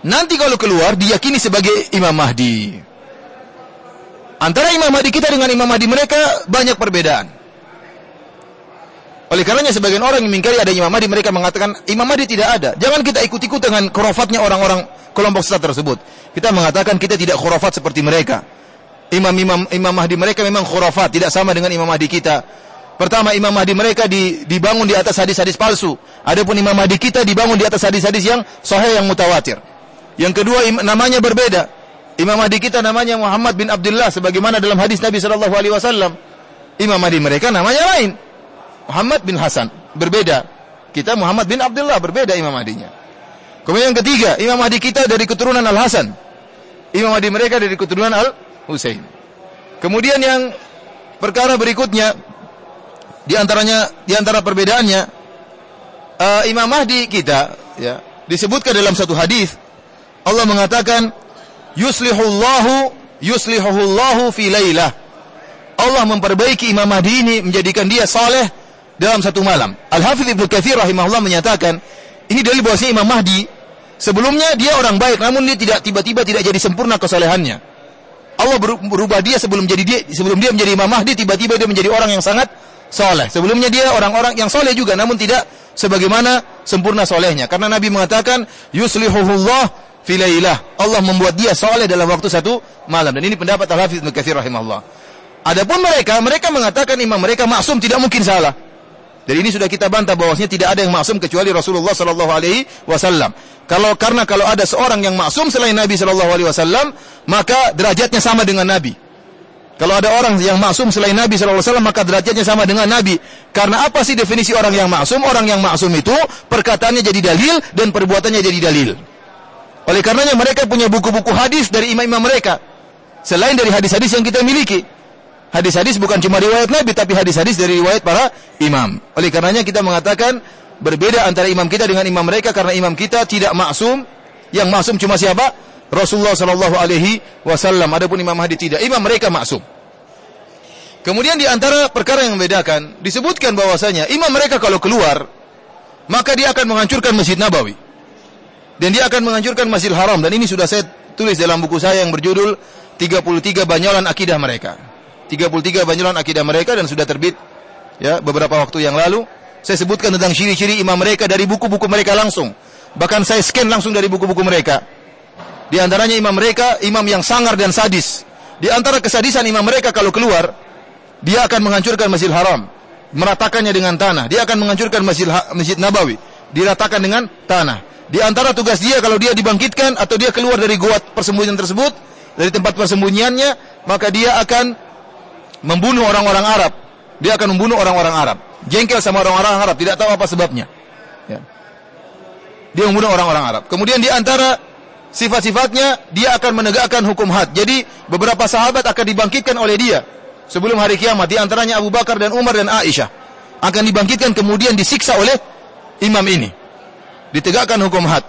Nanti kalau keluar, diyakini sebagai Imam Mahdi. Antara Imam Mahdi kita dengan Imam Mahdi mereka banyak perbedaan. Oleh karenanya sebagian orang yang mengingkari ada Imam Mahdi, mereka mengatakan Imam Mahdi tidak ada. Jangan kita ikut-ikut dengan khurafatnya orang-orang kelompok sesat tersebut. Kita mengatakan kita tidak khurafat seperti mereka. Imam Mahdi mereka memang khurafat, tidak sama dengan Imam Mahdi kita. Pertama, Imam Mahdi mereka dibangun di atas hadis-hadis palsu. Adapun Imam Mahdi kita dibangun di atas hadis-hadis yang sahih, yang mutawatir. Yang kedua, namanya berbeda. Imam Mahdi kita namanya Muhammad bin Abdullah, sebagaimana dalam hadis Nabi SAW. Imam Mahdi mereka namanya lain, Muhammad bin Hasan, berbeda. Kita Muhammad bin Abdullah, berbeda Imam Mahdinya. Kemudian yang ketiga, Imam Mahdi kita dari keturunan Al-Hasan. Imam Mahdi mereka dari keturunan Al-Husain. Kemudian yang perkara berikutnya, di antara perbedaannya, Imam Mahdi kita, ya, disebutkan dalam satu hadis, Allah mengatakan, Yuslihuhullahu fi lailah. Allah memperbaiki Imam Mahdi ini, menjadikan dia saleh dalam satu malam. Al-Hafidz Ibnu Katsir rahimahullah menyatakan, ini dalil bahwasanya Imam Mahdi sebelumnya dia orang baik, namun dia tidak tiba-tiba tidak jadi sempurna kesalehannya. Allah berubah dia sebelum dia menjadi Imam Mahdi, tiba-tiba dia menjadi orang yang sangat saleh. Sebelumnya dia orang-orang yang saleh juga, namun tidak sebagaimana sempurna salehnya. Karena Nabi mengatakan, Yuslihuhullah fi lailah. Allah membuat dia saleh dalam waktu satu malam. Dan ini pendapat Al-Hafidz Ibnu Katsir rahimahullah. Adapun mereka mengatakan imam mereka maksum, tidak mungkin salah. Jadi ini sudah kita bantah bahwasanya tidak ada yang maksum kecuali Rasulullah sallallahu alaihi wasallam. Kalau ada seorang yang maksum selain Nabi sallallahu alaihi wasallam, maka derajatnya sama dengan Nabi. Kalau ada orang yang maksum selain Nabi sallallahu alaihi wasallam, maka derajatnya sama dengan Nabi. Karena apa sih definisi orang yang maksum? Orang yang maksum itu perkataannya jadi dalil dan perbuatannya jadi dalil. Oleh karenanya mereka punya buku-buku hadis dari imam-imam mereka. Selain dari hadis-hadis yang kita miliki. Hadis-hadis bukan cuma riwayat Nabi, tapi hadis-hadis dari riwayat para imam. Oleh karenanya kita mengatakan berbeda antara imam kita dengan imam mereka, karena imam kita tidak maksum. Yang maksum cuma siapa? Rasulullah sallallahu alaihi wasallam. Adapun Imam Mahdi tidak. Imam mereka maksum. Kemudian di antara perkara yang membedakan, disebutkan bahwasanya imam mereka kalau keluar, maka dia akan menghancurkan Masjid Nabawi. Dan dia akan menghancurkan Masjidil Haram. Dan ini sudah saya tulis dalam buku saya yang berjudul 33 Banyolan Akidah Mereka. 33 banyolan akidah mereka, dan sudah terbit ya beberapa waktu yang lalu. Saya sebutkan tentang ciri-ciri imam mereka dari buku-buku mereka langsung. Bahkan saya scan langsung dari buku-buku mereka. Di antaranya imam mereka, imam yang sangar dan sadis. Di antara kesadisan imam mereka kalau keluar, dia akan menghancurkan Masjidil Haram, meratakannya dengan tanah. Dia akan menghancurkan Masjid Nabawi, diratakan dengan tanah. Di antara tugas dia kalau dia dibangkitkan atau dia keluar dari goa persembunyian tersebut, dari tempat persembunyiannya, maka dia akan membunuh orang-orang Arab. Dia akan membunuh orang-orang Arab. Jengkel sama orang-orang Arab, tidak tahu apa sebabnya. Ya. Dia membunuh orang-orang Arab. Kemudian di antara sifat-sifatnya, dia akan menegakkan hukum had. Jadi beberapa sahabat akan dibangkitkan oleh dia sebelum hari kiamat. Di antaranya Abu Bakar dan Umar dan Aisyah akan dibangkitkan, kemudian disiksa oleh imam ini. Ditegakkan hukum had.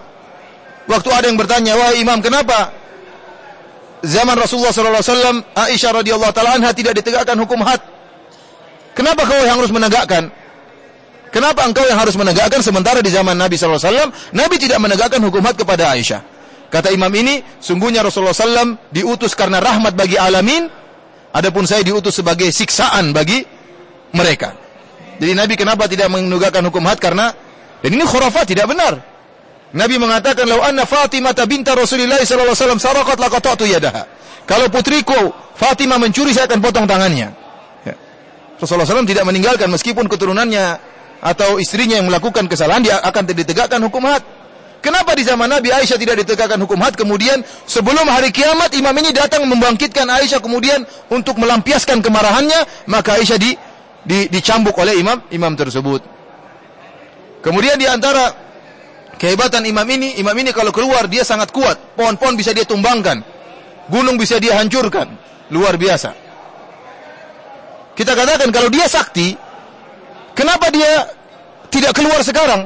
Waktu ada yang bertanya, wahai imam, kenapa zaman Rasulullah SAW, Aisyah radhiyallahu taala anha tidak ditegakkan hukum had? Kenapa kau yang harus menegakkan? Kenapa engkau yang harus menegakkan, sementara di zaman Nabi SAW, Nabi tidak menegakkan hukum had kepada Aisyah? Kata imam ini, sungguhnya Rasulullah SAW diutus karena rahmat bagi alamin, adapun saya diutus sebagai siksaan bagi mereka. Jadi Nabi kenapa tidak menegakkan hukum had? Karena, dan ini khurafat, tidak benar. Nabi mengatakan, "Lau anna Fatimah binta Rasulillah sallallahu alaihi wasallam saraqat laqata'tu yadaha." Kalau putriku Fatimah mencuri, saya akan potong tangannya. Ya. Rasulullah SAW tidak meninggalkan, meskipun keturunannya atau istrinya yang melakukan kesalahan, dia akan ditegakkan hukum had. Kenapa di zaman Nabi Aisyah tidak ditegakkan hukum had? Kemudian sebelum hari kiamat imam ini datang membangkitkan Aisyah, kemudian untuk melampiaskan kemarahannya, maka Aisyah dicambuk oleh imam tersebut. Kemudian di antara kehebatan imam ini kalau keluar dia sangat kuat. Pohon-pohon bisa dia tumbangkan, gunung bisa dia hancurkan. Luar biasa. Kita katakan kalau dia sakti, kenapa dia tidak keluar sekarang?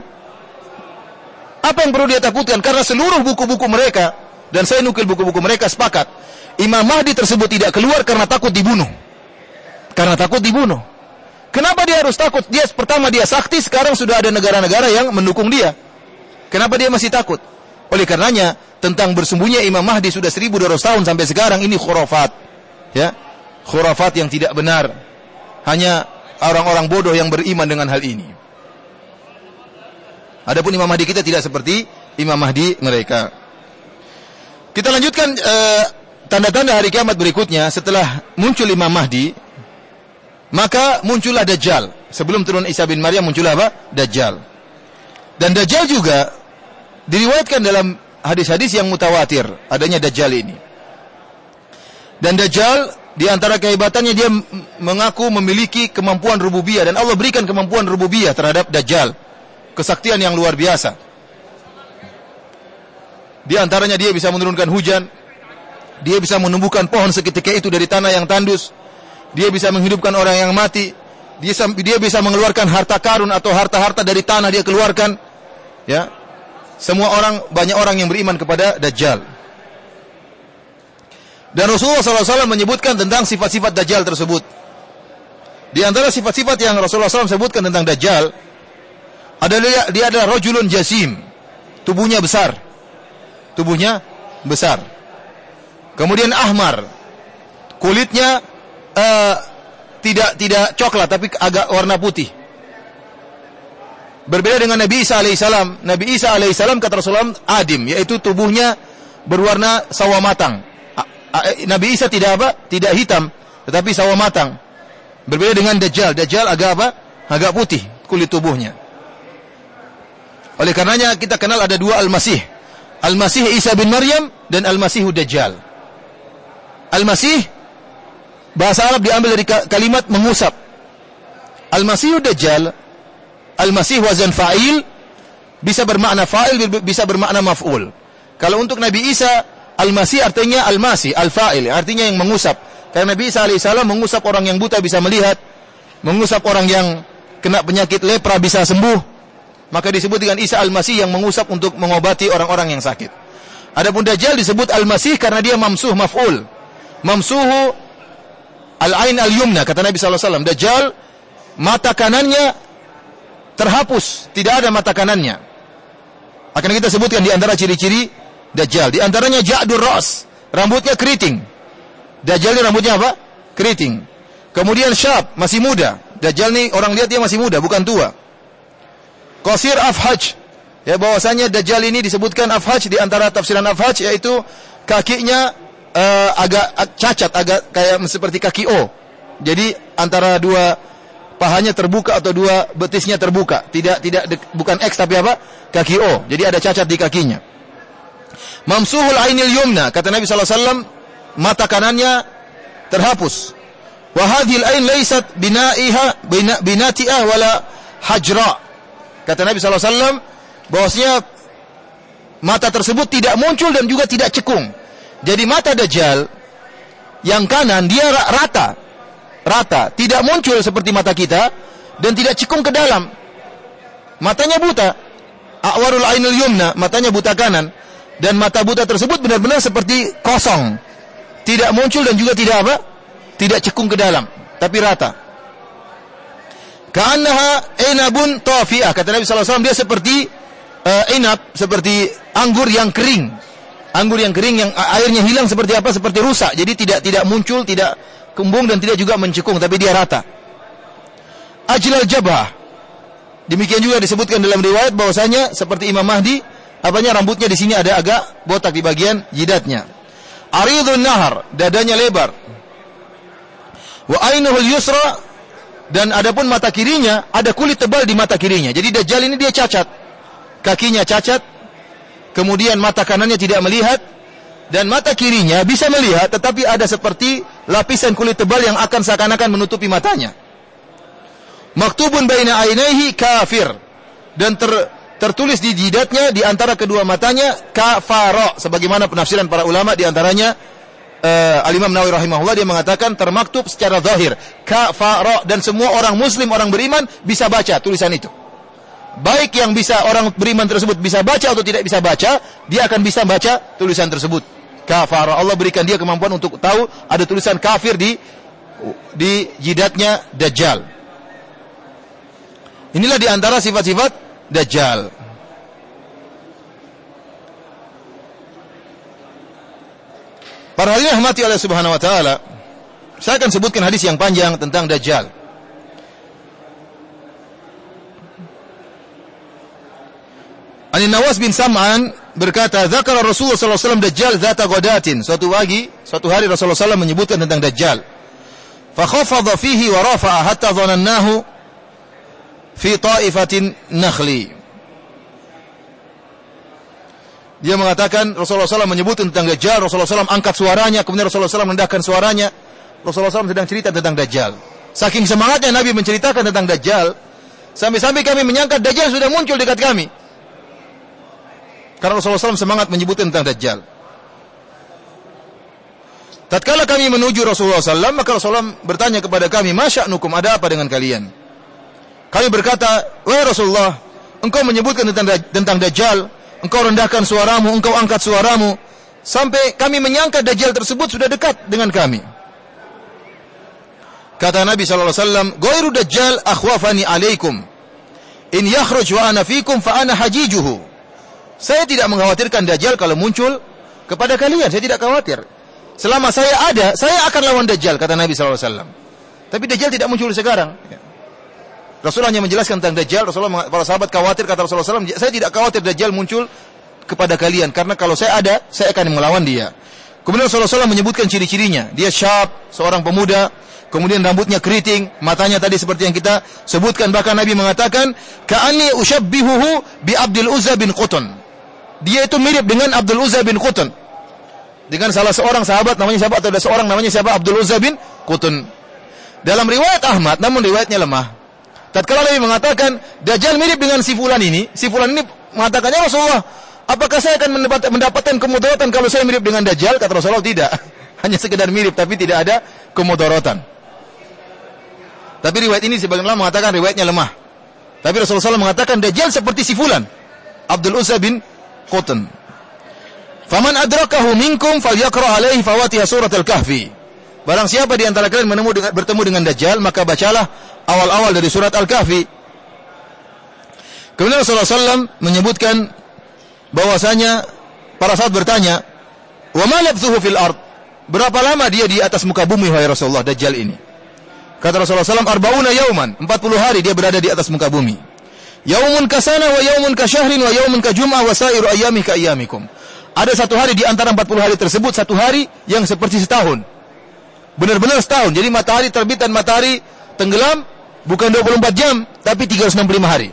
Apa yang perlu dia takutkan? Karena seluruh buku-buku mereka, dan saya nukil buku-buku mereka, sepakat Imam Mahdi tersebut tidak keluar karena takut dibunuh. Karena takut dibunuh. Kenapa dia harus takut? Pertama dia sakti, sekarang sudah ada negara-negara yang mendukung dia. Kenapa dia masih takut? Oleh karenanya, tentang bersembunyi Imam Mahdi sudah 1200 tahun sampai sekarang, ini khurafat. Ya, khurafat yang tidak benar. Hanya orang-orang bodoh yang beriman dengan hal ini. Adapun Imam Mahdi kita tidak seperti Imam Mahdi mereka. Kita lanjutkan tanda-tanda hari kiamat berikutnya. Setelah muncul Imam Mahdi, maka muncullah Dajjal. Sebelum turun Isa bin Maryam muncullah apa? Dajjal. Dan Dajjal juga diriwayatkan dalam hadis-hadis yang mutawatir adanya Dajjal ini. Dan Dajjal di antara kehebatannya dia mengaku memiliki kemampuan rububiyah, dan Allah berikan kemampuan rububiyah terhadap Dajjal. Kesaktian yang luar biasa. Di antaranya dia bisa menurunkan hujan, dia bisa menumbuhkan pohon seketika itu dari tanah yang tandus, dia bisa menghidupkan orang yang mati, dia bisa mengeluarkan harta karun atau harta-harta dari tanah dia keluarkan. Ya, banyak orang yang beriman kepada Dajjal. Dan Rasulullah SAW menyebutkan tentang sifat-sifat Dajjal tersebut. Di antara sifat-sifat yang Rasulullah SAW sebutkan tentang Dajjal, dia adalah rajulun jasim, tubuhnya besar. Kemudian ahmar, kulitnya tidak coklat tapi agak warna putih. Berbeda dengan Nabi Isa alaihissalam. Nabi Isa alaihissalam kata Rasulullah adim, yaitu tubuhnya berwarna sawo matang. Nabi Isa tidak hitam, tetapi sawo matang. Berbeda dengan Dajjal. Dajjal agak putih kulit tubuhnya. Oleh karenanya kita kenal ada dua Al-Masih. Al-Masih Isa bin Maryam dan Al-Masih Dajjal. Al-Masih bahasa Arab diambil dari kalimat mengusap. Al-Masih Dajjal, Al-Masih wazan fa'il, bisa bermakna fa'il, bisa bermakna maf'ul. Kalau untuk Nabi Isa, Al-Masih artinya Al-Masih, Al-Fa'il, artinya yang mengusap. Karena Nabi Isa alaihissalam mengusap orang yang buta bisa melihat, mengusap orang yang kena penyakit lepra bisa sembuh. Maka disebut dengan Isa Al-Masih yang mengusap untuk mengobati orang-orang yang sakit. Adapun Dajjal disebut Al-Masih karena dia mamsuh maf'ul. Mamsuhu al-ain al-yumna, kata Nabi SAW. Dajjal, mata kanannya terhapus, tidak ada mata kanannya. Akan kita sebutkan di antara ciri-ciri Dajjal. Di antaranya ja'dur ra's, rambutnya keriting. Dajjal ini rambutnya apa? Keriting. Kemudian syab, masih muda. Dajjal ini orang lihat dia masih muda, bukan tua. Qasir afhaj, ya, bahwasanya Dajjal ini disebutkan afhaj di antara tafsiran afhaj, yaitu kakinya agak cacat, agak kayak seperti kaki O. Jadi antara dua pahanya terbuka atau dua betisnya terbuka, bukan X tapi apa? Kaki O. Jadi ada cacat di kakinya. Mamsuhul ainil yumna, kata Nabi SAW, mata kanannya terhapus. Wa hadhil ain laysat binati'ah wala hajra. Kata Nabi SAW, bahwasanya mata tersebut tidak muncul dan juga tidak cekung. Jadi mata Dajjal yang kanan dia rata, tidak muncul seperti mata kita dan tidak cekung ke dalam. Matanya buta. A'warul ainul yumna, matanya buta kanan, dan mata buta tersebut benar-benar seperti kosong. Tidak muncul dan juga tidak cekung ke dalam, tapi rata. Ka'annaha inabun tafi'ah, kata Nabi SAW, dia seperti inab, seperti anggur yang kering. Anggur yang kering yang airnya hilang seperti apa? Seperti rusak. Jadi tidak muncul, tidak kembung dan tidak juga mencekung, tapi dia rata. Ajlal jabah. Demikian juga disebutkan dalam riwayat bahwasanya seperti Imam Mahdi, rambutnya di sini ada agak botak di bagian jidatnya. Aridun nahar, dadanya lebar. Wa ainuhul yusra, dan adapun mata kirinya ada kulit tebal di mata kirinya. Jadi Dajjal ini dia cacat. Kakinya cacat, kemudian mata kanannya tidak melihat, dan mata kirinya bisa melihat tetapi ada seperti lapisan kulit tebal yang akan seakan-akan menutupi matanya. Maktubun baina ainaihi kafir, dan tertulis di jidatnya di antara kedua matanya kafara, sebagaimana penafsiran para ulama di antaranya Al-Imam Nawawi rahimahullah, dia mengatakan termaktub secara zahir kafara, dan semua orang muslim, orang beriman bisa baca tulisan itu. baik yang bisa orang beriman tersebut bisa baca atau tidak bisa baca, dia akan bisa baca tulisan tersebut. Kafara, Allah berikan dia kemampuan untuk tahu ada tulisan kafir di jidatnya Dajjal. Inilah di antara sifat-sifat Dajjal. Para hadirin rahmati Allah Subhanahu wa taala, saya akan sebutkan hadis yang panjang tentang Dajjal. Ani Nawas bin Sam'an berkata, "Dzakara Rasulullah sallallahu alaihi wasallam Dajjal dzata ghadatin." Suatu hari Rasulullah sallallahu menyebutkan tentang Dajjal. Fa khafadha fihi wa rafa'a hatta dhanannahu fi ta'ifatin nakhli. Dia mengatakan Rasulullah SAW menyebut tentang Dajjal. Rasulullah SAW angkat suaranya, kemudian Rasulullah SAW merendahkan suaranya. Rasulullah SAW sedang cerita tentang Dajjal. Saking semangatnya Nabi menceritakan tentang Dajjal, sampai-sampai kami menyangka Dajjal sudah muncul dekat kami. Karena Rasulullah SAW semangat menyebut tentang Dajjal. Tatkala kami menuju Rasulullah SAW, maka Rasulullah bertanya kepada kami, "Ma sya'nukum, ada apa dengan kalian?" Kami berkata, "Wahai Rasulullah, engkau menyebutkan tentang Dajjal, engkau rendahkan suaramu, engkau angkat suaramu, sampai kami menyangka Dajjal tersebut sudah dekat dengan kami." Kata Nabi SAW, "Ghairu Dajjal akhwafani alaikum. In yakhruj wa ana fikum fa ana hajijuhu." Saya tidak mengkhawatirkan Dajjal kalau muncul kepada kalian, saya tidak khawatir. Selama saya ada, saya akan lawan Dajjal, kata Nabi SAW. Tapi Dajjal tidak muncul sekarang. Rasulullah hanya menjelaskan tentang Dajjal. Rasulullah, para sahabat khawatir, kata Rasulullah SAW, saya tidak khawatir Dajjal muncul kepada kalian, karena kalau saya ada, saya akan melawan dia. Kemudian Rasulullah SAW menyebutkan ciri-cirinya. Dia syab, seorang pemuda, kemudian rambutnya keriting, matanya tadi seperti yang kita sebutkan. Bahkan Nabi mengatakan, "Ka'anni ushabbihuhu bi Abdul Uzza bin Qutun." Dia itu mirip dengan Abdul Uzza bin Qutun. Dengan salah seorang sahabat namanya siapa, atau ada seorang namanya siapa, Abdul Uzza bin Qutun. Dalam riwayat Ahmad, namun riwayatnya lemah. Tatkala Nabi mengatakan Dajjal mirip dengan si fulan ini mengatakannya, "Rasulullah, apakah saya akan mendapatkan kemudaratan kalau saya mirip dengan Dajjal?" Kata Rasulullah, "Tidak." Hanya sekedar mirip, tapi tidak ada kemudaratan. Tapi riwayat ini sebagian ulama mengatakan riwayatnya lemah. Tapi Rasulullah SAW mengatakan Dajjal seperti si fulan, Abdul Uzza bin Qutun. "Faman adrakahu minkum falyaqra alaihi fawatiha surat al-Kahfi." Barang siapa di antara kalian bertemu dengan Dajjal, maka bacalah awal-awal dari surat Al-Kahfi. Kemudian Rasulullah SAW menyebutkan bahwasanya para sahabat bertanya, "Wa ma labthuhu fil ard?" Berapa lama dia di atas muka bumi, wahai Rasulullah, Dajjal ini? Kata Rasulullah SAW, "40 yauman." 40 hari dia berada di atas muka bumi. "Yaumun kasana wa yaumun kasyahrin wa yaumun kajum'ah wa sairu ayyami ka ayyamikum." Ada satu hari di antara 40 hari tersebut, satu hari yang seperti setahun. Benar-benar setahun. Jadi matahari terbit dan matahari tenggelam bukan 24 jam, tapi 365 hari.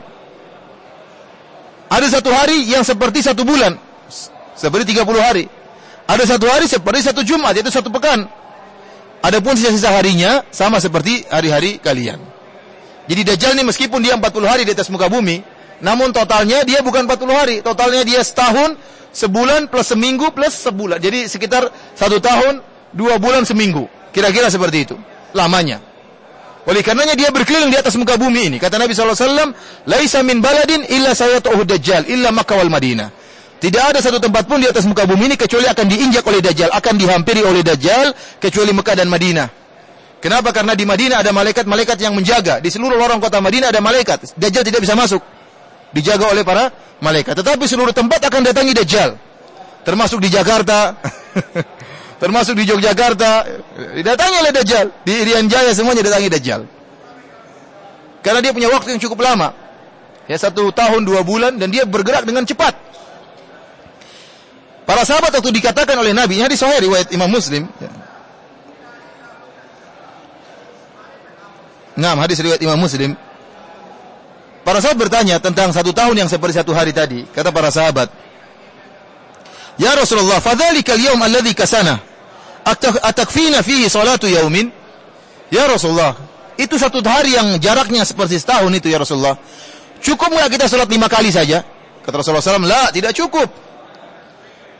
Ada satu hari yang seperti satu bulan, seperti 30 hari. Ada satu hari seperti satu Jumat, yaitu satu pekan. Adapun sisa-sisa harinya sama seperti hari-hari kalian. Jadi Dajjal ini meskipun dia 40 hari di atas muka bumi, namun totalnya dia bukan 40 hari. Totalnya dia setahun, sebulan plus seminggu plus sebulan. Jadi sekitar 1 tahun, 2 bulan seminggu. Kira-kira seperti itu lamanya. Oleh karenanya dia berkeliling di atas muka bumi ini. Kata Nabi SAW, "Laisa min baladin illa sayatuhu Dajjal illa Makkah wal Madinah." Tidak ada satu tempat pun di atas muka bumi ini kecuali akan diinjak oleh Dajjal, akan dihampiri oleh Dajjal, kecuali Mekah dan Madinah. Kenapa? Karena di Madinah ada malaikat-malaikat yang menjaga. Di seluruh lorong kota Madinah ada malaikat. Dajjal tidak bisa masuk, dijaga oleh para malaikat. Tetapi seluruh tempat akan datangi Dajjal, termasuk di Jakarta. Termasuk di Yogyakarta, didatangi oleh Dajjal. Di Irian Jaya semuanya datangi Dajjal. Karena dia punya waktu yang cukup lama. Ya 1 tahun 2 bulan, dan dia bergerak dengan cepat. Para sahabat waktu dikatakan oleh Nabi, ini hadis sahih riwayat Imam Muslim. Nah, hadis riwayat Imam Muslim. Para sahabat bertanya tentang 1 tahun yang seperti 1 hari tadi. Kata para sahabat, "Ya Rasulullah, fadzalika al-yawm alladhi kasana. Atakfina fihi salatu yaumin?" Ya Rasulullah, itu 1 hari yang jaraknya seperti setahun itu ya Rasulullah. Cukup enggak kita salat 5 kali saja? Kata Rasulullah SAW, "La, tidak cukup.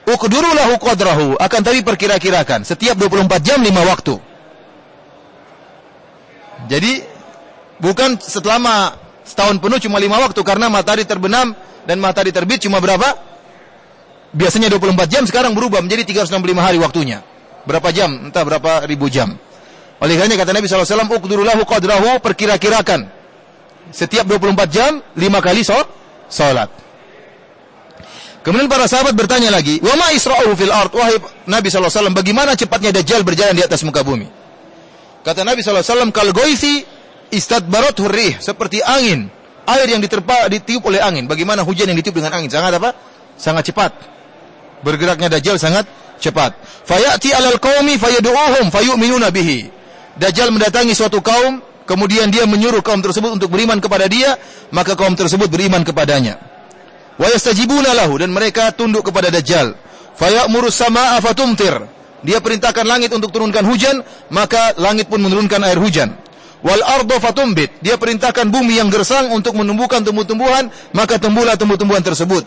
Uqduru lahu qadrahu." Akan tapi perkira-kirakan setiap 24 jam 5 waktu. Jadi bukan selama Setahun penuh cuma 5 waktu karena matahari terbenam dan matahari terbit cuma berapa? Biasanya 24 jam, sekarang berubah menjadi 365 hari waktunya. Berapa jam? Entah berapa ribu jam. Oleh karena kata Nabi SAW, uqduru lahu qadrahu, perkira-kirakan. Setiap 24 jam, 5 kali salat. Kemudian para sahabat bertanya lagi, wa ma isra'uhu fil ard, wahai Nabi SAW, bagaimana cepatnya Dajjal berjalan di atas muka bumi? Kata Nabi SAW, kal goithi istadbarathu rih, seperti angin, air yang ditiup oleh angin. Bagaimana hujan yang ditiup dengan angin? Sangat apa? Sangat cepat. Bergeraknya Dajjal sangat cepat. Fayati alal qaumi fayadu'uhum fayu'minuna bihi. Dajjal mendatangi suatu kaum, kemudian dia menyuruh kaum tersebut untuk beriman kepada dia, maka kaum tersebut beriman kepadanya. Wa yastajibuna lahu, dan mereka tunduk kepada Dajjal. Faya'murus samaa'a fatumtir. Dia perintahkan langit untuk turunkan hujan, maka langit pun menurunkan air hujan. Wal arda fatumbit. Dia perintahkan bumi yang gersang untuk menumbuhkan tumbuh-tumbuhan, maka tumbuhlah tumbuh-tumbuhan tersebut.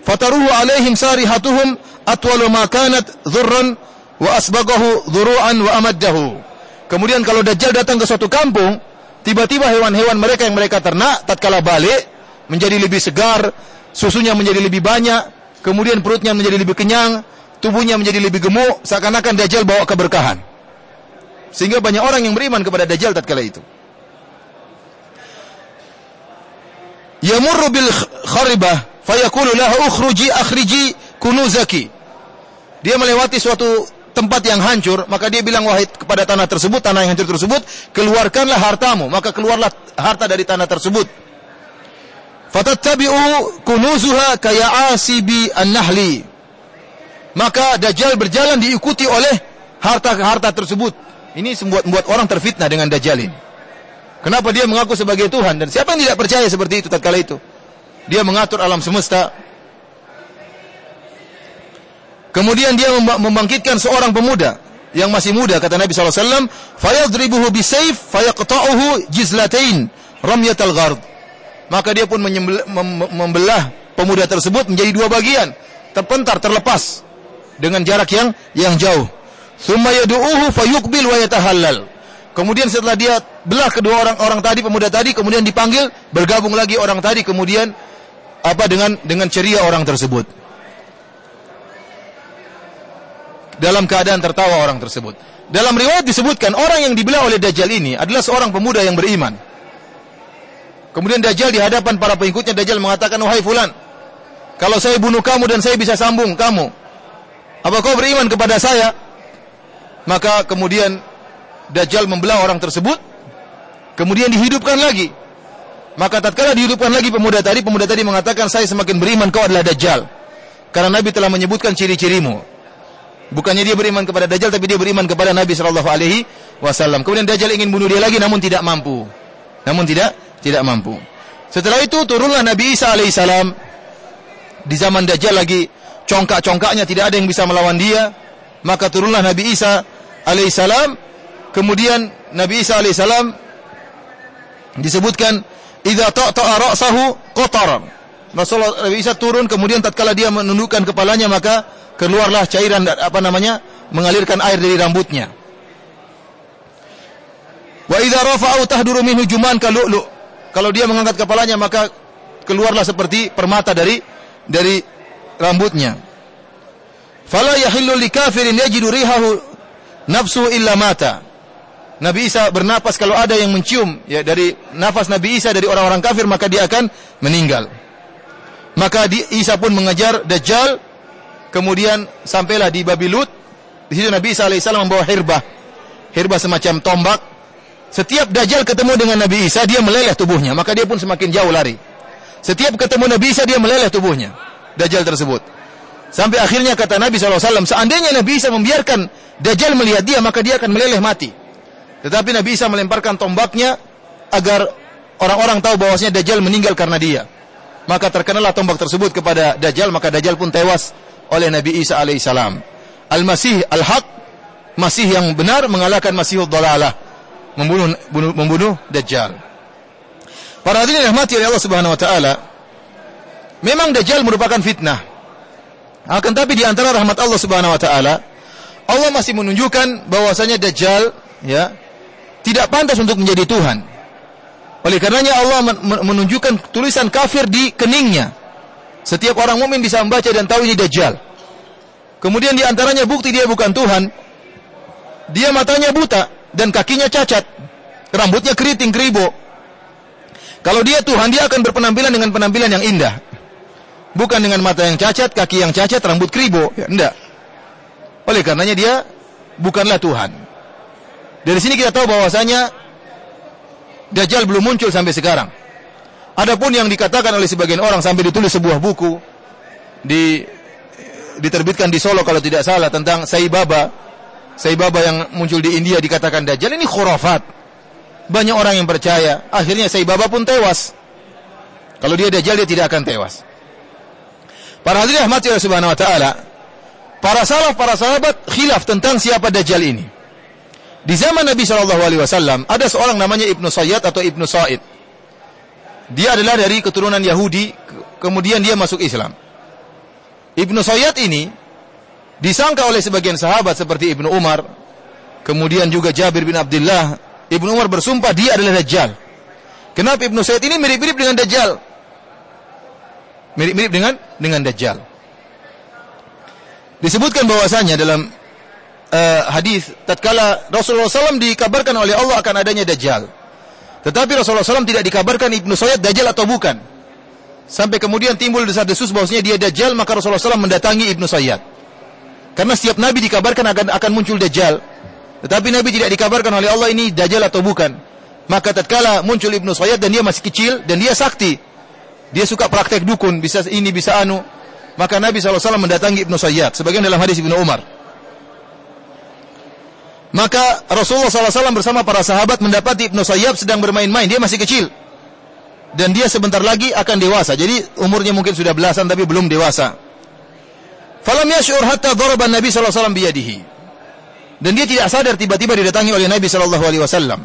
Fataruhu alaihim sarihatuhum atwalu ma kanat dhurran wa asbagahu dhuru'an wa amaddahu. Kemudian kalau Dajjal datang ke suatu kampung, tiba-tiba hewan-hewan mereka yang mereka ternak tatkala balik menjadi lebih segar, susunya menjadi lebih banyak, kemudian perutnya menjadi lebih kenyang, tubuhnya menjadi lebih gemuk, seakan-akan Dajjal bawa keberkahan. Sehingga banyak orang yang beriman kepada Dajjal tatkala itu. Yamurru bil kharibah fayaqulu lahu akhriji kunuzaki. Dia melewati suatu tempat yang hancur, maka dia bilang wahai kepada tanah tersebut, tanah yang hancur tersebut, keluarkanlah hartamu, maka keluarlah harta dari tanah tersebut. Fatattabi'u kunuzuha kaya'asibi an-nahli. Maka Dajjal berjalan diikuti oleh harta-harta tersebut. Ini membuat orang terfitnah dengan Dajjal ini. Kenapa dia mengaku sebagai Tuhan? Dan siapa yang tidak percaya seperti itu tatkala itu? Dia mengatur alam semesta. Kemudian dia membangkitkan seorang pemuda yang masih muda, kata Nabi SAW, fayadribuhu bisayf fayaqta'uhu jizlatain ramyatal ghard. Maka dia pun membelah pemuda tersebut menjadi 2 bagian, terpentar, terlepas dengan jarak yang jauh. Tsumma yad'uhu fayuqbil wa yatahallal. Kemudian setelah dia belah kedua orang tadi, pemuda tadi, kemudian dipanggil, bergabung lagi orang tadi, kemudian dengan ceria orang tersebut. Dalam keadaan tertawa orang tersebut. Dalam riwayat disebutkan orang yang dibelah oleh Dajjal ini adalah seorang pemuda yang beriman. Kemudian Dajjal di hadapan para pengikutnya, Dajjal mengatakan, wahai fulan, kalau saya bunuh kamu dan saya bisa sambung kamu, apa kau beriman kepada saya? Maka kemudian Dajjal membelah orang tersebut, kemudian dihidupkan lagi. Maka tatkala dihidupkan lagi pemuda tadi mengatakan, saya semakin beriman kau adalah Dajjal, karena Nabi telah menyebutkan ciri-cirimu. Bukannya dia beriman kepada Dajjal, tapi dia beriman kepada Nabi SAW. Kemudian Dajjal ingin bunuh dia lagi, namun tidak mampu. Tidak mampu. Setelah itu turunlah Nabi Isa alaihissalam. Di zaman Dajjal lagi congkak-congkaknya, tidak ada yang bisa melawan dia. Maka turunlah Nabi Isa alaihissalam. Kemudian Nabi Isa alaihissalam disebutkan, idza ta'ta'a ra'sahu qatara. Rasulullah Nabi Isa turun, kemudian tatkala dia menundukkan kepalanya, maka keluarlah cairan mengalirkan air dari rambutnya. Wa idza rafa'u tahduru minhu juman kalu'lu. Kalau dia mengangkat kepalanya, maka keluarlah seperti permata dari rambutnya. Fala yahillu likafirin yajidu rihahu nafsu illa mata. Nabi Isa bernapas, kalau ada yang mencium dari nafas Nabi Isa dari orang-orang kafir, maka dia akan meninggal. Maka Isa pun mengejar Dajjal. Kemudian sampailah di Babi Lut. Di situ Nabi Isa alaihissalam membawa hirbah semacam tombak. Setiap Dajjal ketemu dengan Nabi Isa, dia meleleh tubuhnya, maka dia pun semakin jauh lari. Setiap ketemu Nabi Isa, dia meleleh tubuhnya, Dajjal tersebut. Sampai akhirnya kata Nabi SAW, seandainya Nabi Isa membiarkan Dajjal melihat dia, maka dia akan meleleh mati. Tetapi Nabi Isa melemparkan tombaknya agar orang-orang tahu bahwasanya Dajjal meninggal karena dia. Maka terkenalah tombak tersebut kepada Dajjal, maka Dajjal pun tewas oleh Nabi Isa alaihissalam. Al-Masih al-Haq, Masih yang benar mengalahkan Masihud Dhalalah, membunuh Dajjal. Para hadirin yang dirahmati oleh Allah Subhanahu wa taala, memang Dajjal merupakan fitnah. Akan tapi di antara rahmat Allah Subhanahu wa taala, Allah masih menunjukkan bahwasanya Dajjal tidak pantas untuk menjadi Tuhan. Oleh karenanya Allah menunjukkan tulisan kafir di keningnya. Setiap orang mukmin bisa membaca dan tahu ini Dajjal. Kemudian di antaranya bukti dia bukan Tuhan. Dia matanya buta dan kakinya cacat. Rambutnya keriting keribo. Kalau dia Tuhan, dia akan berpenampilan dengan penampilan yang indah. Bukan dengan mata yang cacat, kaki yang cacat, rambut keribo. Ya, enggak. Oleh karenanya dia bukanlah Tuhan. Dari sini kita tahu bahwasanya Dajjal belum muncul sampai sekarang. Adapun yang dikatakan oleh sebagian orang sampai ditulis sebuah buku diterbitkan di Solo kalau tidak salah tentang Sai Baba yang muncul di India dikatakan Dajjal, ini khurafat. Banyak orang yang percaya. Akhirnya Sai Baba pun tewas. Kalau dia Dajjal dia tidak akan tewas. Para hadirin rahmati Allah Subhanahu wa taala, para sahabat khilaf tentang siapa Dajjal ini. Di zaman Nabi SAW ada seorang namanya Ibnu Sayyad atau Ibnu Sa'id. Dia adalah dari keturunan Yahudi, kemudian dia masuk Islam. Ibnu Sayyad ini disangka oleh sebagian sahabat seperti Ibnu Umar, kemudian juga Jabir bin Abdullah. Ibnu Umar bersumpah dia adalah Dajjal. Kenapa Ibnu Sayyad ini mirip-mirip dengan Dajjal? Mirip-mirip dengan Dajjal. Disebutkan bahwasanya dalam hadis tatkala Rasulullah SAW dikabarkan oleh Allah akan adanya Dajjal. Tetapi Rasulullah SAW tidak dikabarkan Ibnu Sayyad Dajjal atau bukan. Sampai kemudian timbul desas-desus bahwasanya dia Dajjal, maka Rasulullah SAW mendatangi Ibnu Sayyad. Karena setiap nabi dikabarkan akan muncul Dajjal. Tetapi nabi tidak dikabarkan oleh Allah ini Dajjal atau bukan. Maka tatkala muncul Ibnu Sayyad dan dia masih kecil dan dia sakti. Dia suka praktek dukun, bisa ini bisa anu. Maka Nabi SAW mendatangi Ibnu Sayyad. Sebagian dalam hadis Ibnu Umar. Maka Rasulullah SAW bersama para sahabat mendapati Ibnu Sayyad sedang bermain-main. Dia masih kecil. Dan dia sebentar lagi akan dewasa. Jadi umurnya mungkin sudah belasan tapi belum dewasa. Falam yash'ur hatta daraba Nabi SAW biyadihi. Dan dia tidak sadar tiba-tiba didatangi oleh Nabi SAW.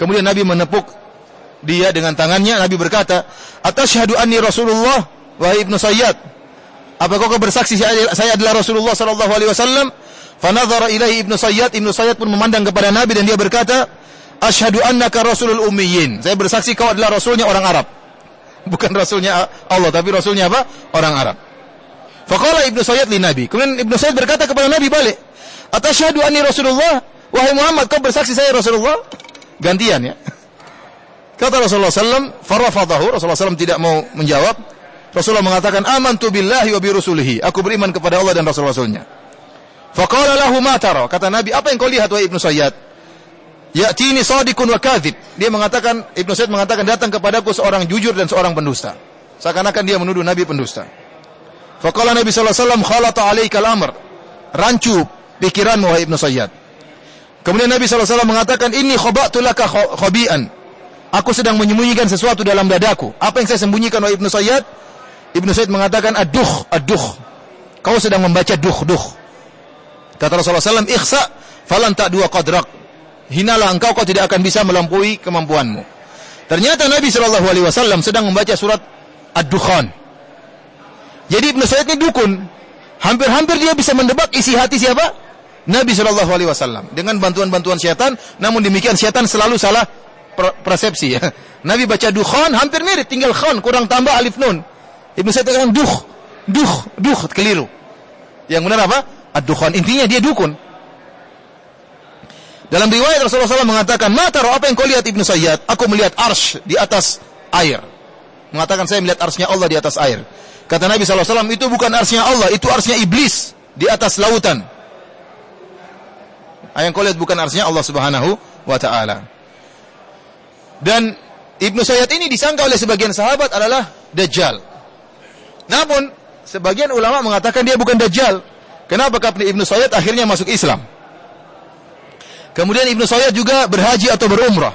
Kemudian Nabi menepuk dia dengan tangannya. Nabi berkata, "Atasyhadu anni Rasulullah, wahai Ibnu Sayyad? Apakah kau bersaksi saya adalah Rasulullah SAW?" Fanadhara ilaihi Ibnu Sayyad. Ibnu Sayyad pun memandang kepada Nabi dan dia berkata, "Asyhadu annaka rasulul ummiyin." Saya bersaksi kau adalah rasulnya orang Arab. Bukan rasulnya Allah, tapi rasulnya apa? Orang Arab. Faqala Ibnu Sayyad li Nabi. Kemudian Ibnu Sayyad berkata kepada Nabi balik, "Atasyhadu anni Rasulullah, wahai Muhammad, kau bersaksi saya Rasulullah?" Gantian ya. Kata Rasulullah SAW, farafadahu. Rasulullah SAW tidak mau menjawab. Rasulullah mengatakan, "Amantu billahi wa bi rusulihi." Aku beriman kepada Allah dan Rasul-Rasulnya. Faqala lahu ma tara. Kata Nabi, apa yang kau lihat wahai Ibnu Sayyad? Ya'tini shadiqun wa kadhib. Dia mengatakan, Ibnu Sayyad mengatakan, datang kepadaku seorang jujur dan seorang pendusta. Seakan-akan dia menuduh Nabi pendusta. Faqala Nabi sallallahu alaihi wasallam, khalata 'alaikal amr. Rancu pikiranmu wahai Ibnu Sayyad. Kemudian Nabi sallallahu alaihi wasallam mengatakan, inni khaba'tu laka khabi'an. Aku sedang menyembunyikan sesuatu dalam dadaku. Apa yang saya sembunyikan wahai Ibnu Sayyad? Ibnu Sayyad mengatakan, ad-duh. Kau sedang membaca duh. Kata Rasulullah SAW, ikhsa falan ta'dua qadrak. Hinalah engkau tidak akan bisa melampaui kemampuanmu. Ternyata Nabi SAW sedang membaca surat Ad-Dukhan. Jadi Ibnu Sayyad ini dukun. Hampir-hampir dia bisa mendebak isi hati siapa? Nabi SAW. Dengan bantuan-bantuan syaitan. Namun demikian syaitan selalu salah persepsi ya. Nabi baca Dukhan hampir mirip, tinggal khan kurang tambah alif nun. Ibnu Sayyad katakan duh, keliru. Yang benar apa? Ad-Dukhan, intinya dia dukun. Dalam riwayat Rasulullah SAW mengatakan, "Mataro, apa yang kau lihat Ibnu Sayyad?" Aku melihat arsy di atas air. Mengatakan saya melihat arsy-nya Allah di atas air. Kata Nabi SAW, itu bukan arsy-nya Allah, itu arsy-nya iblis di atas lautan. Yang kau lihat bukan arsy-nya Allah Subhanahu wa taala. Dan Ibnu Sayyad ini disangka oleh sebagian sahabat adalah Dajjal. Namun sebagian ulama mengatakan dia bukan Dajjal. Kenapa? Karena Ibnu Sayyad akhirnya masuk Islam. Kemudian Ibnu Sayyad juga berhaji atau berumrah.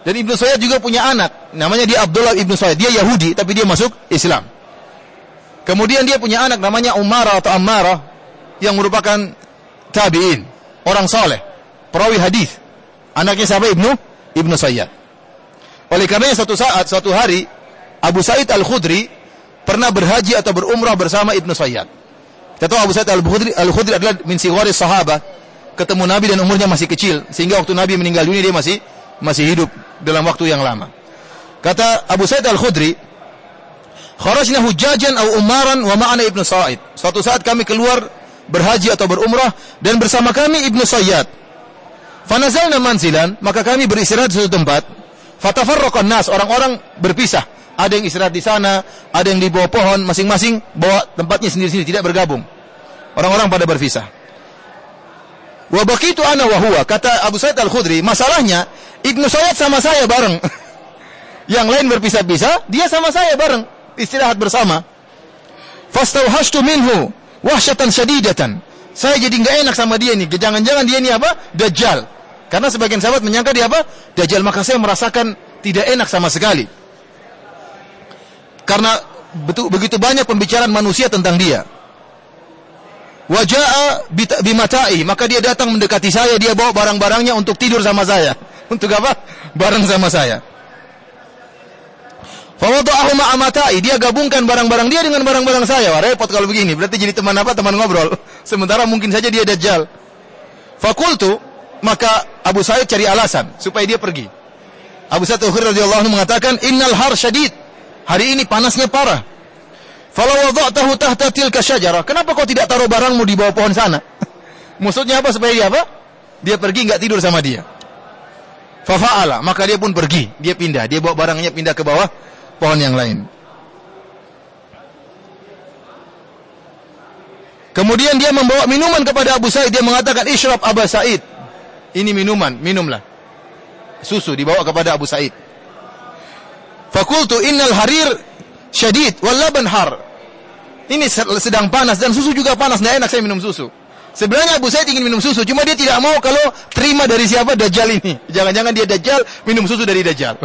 Dan Ibnu Sayyad juga punya anak. Namanya dia Abdullah Ibnu Sayyad. Dia Yahudi, tapi dia masuk Islam. Kemudian dia punya anak namanya Umarah atau Ammarah. Yang merupakan tabi'in. Orang soleh. Perawi hadis. Anaknya siapa? Ibnu Sayyad. Oleh karenanya suatu hari, Abu Sa'id Al-Khudri pernah berhaji atau berumrah bersama Ibnu Sayyad. Kita tahu Abu Sa'id Al-Khudri adalah min sighari sahabah. Ketemu Nabi dan umurnya masih kecil. Sehingga waktu Nabi meninggal dunia dia masih hidup. dalam waktu yang lama. Kata Abu Sa'id Al-Khudri, kharajna hujjajan aw umaran wa ma'ana Ibnu Sa'id. Suatu saat kami keluar berhaji atau berumrah dan bersama kami Ibnu Sayyad. Fanazalna manzilan, maka kami beristirahat di suatu tempat. Fatafarraqan nas, orang-orang berpisah. Ada yang istirahat di sana, ada yang di bawah pohon, masing-masing bawa tempatnya sendiri-sendiri, tidak bergabung. Orang-orang pada berpisah. Wa baqitu ana wa huwa, kata Abu Sa'id Al-Khudri, masalahnya Ibnu Sayyad sama saya bareng. Yang lain berpisah-pisah, dia sama saya bareng, istirahat bersama. Fastauhashtu minhu wahsyatan syadidatan. Saya jadi enggak enak sama dia nih. Jangan-jangan dia ini apa? Dajjal. Karena sebagian sahabat menyangka dia apa? Dajjal. Maka saya merasakan tidak enak sama sekali. Karena begitu banyak pembicaraan manusia tentang dia. Waja'a bimata'i, maka dia datang mendekati saya, dia bawa barang-barangnya untuk tidur sama saya. Untuk apa? Bareng sama saya. Fawada'ahu ma'amatai, dia gabungkan barang-barang dia dengan barang-barang saya. Wah, repot kalau begini, berarti jadi teman apa? Teman ngobrol. Sementara mungkin saja dia dajjal. Fakultu, maka Abu Sa'id cari alasan supaya dia pergi. Abu Sa'id Al-Khudri radhiyallahu anhu mengatakan, "Innal har syadid." Hari ini panasnya parah. Falau wada'tahu tahta tilka syajarah. Kenapa kau tidak taruh barangmu di bawah pohon sana? Maksudnya apa? Supaya dia apa? Dia pergi enggak tidur sama dia. Fafa'ala, maka dia pun pergi. Dia pindah, dia bawa barangnya pindah ke bawah pohon yang lain. Kemudian dia membawa minuman kepada Abu Sa'id. Dia mengatakan, "Ishrab Abu Sa'id." Ini minuman, minumlah. Susu dibawa kepada Abu Sa'id. Fakultu innal harir syadid wal laban har. Ini sedang panas dan susu juga panas. Tidak enak saya minum susu. Sebenarnya Abu Sa'id ingin minum susu, cuma dia tidak mau kalau terima dari siapa? Dajjal ini. Jangan-jangan dia Dajjal, minum susu dari Dajjal.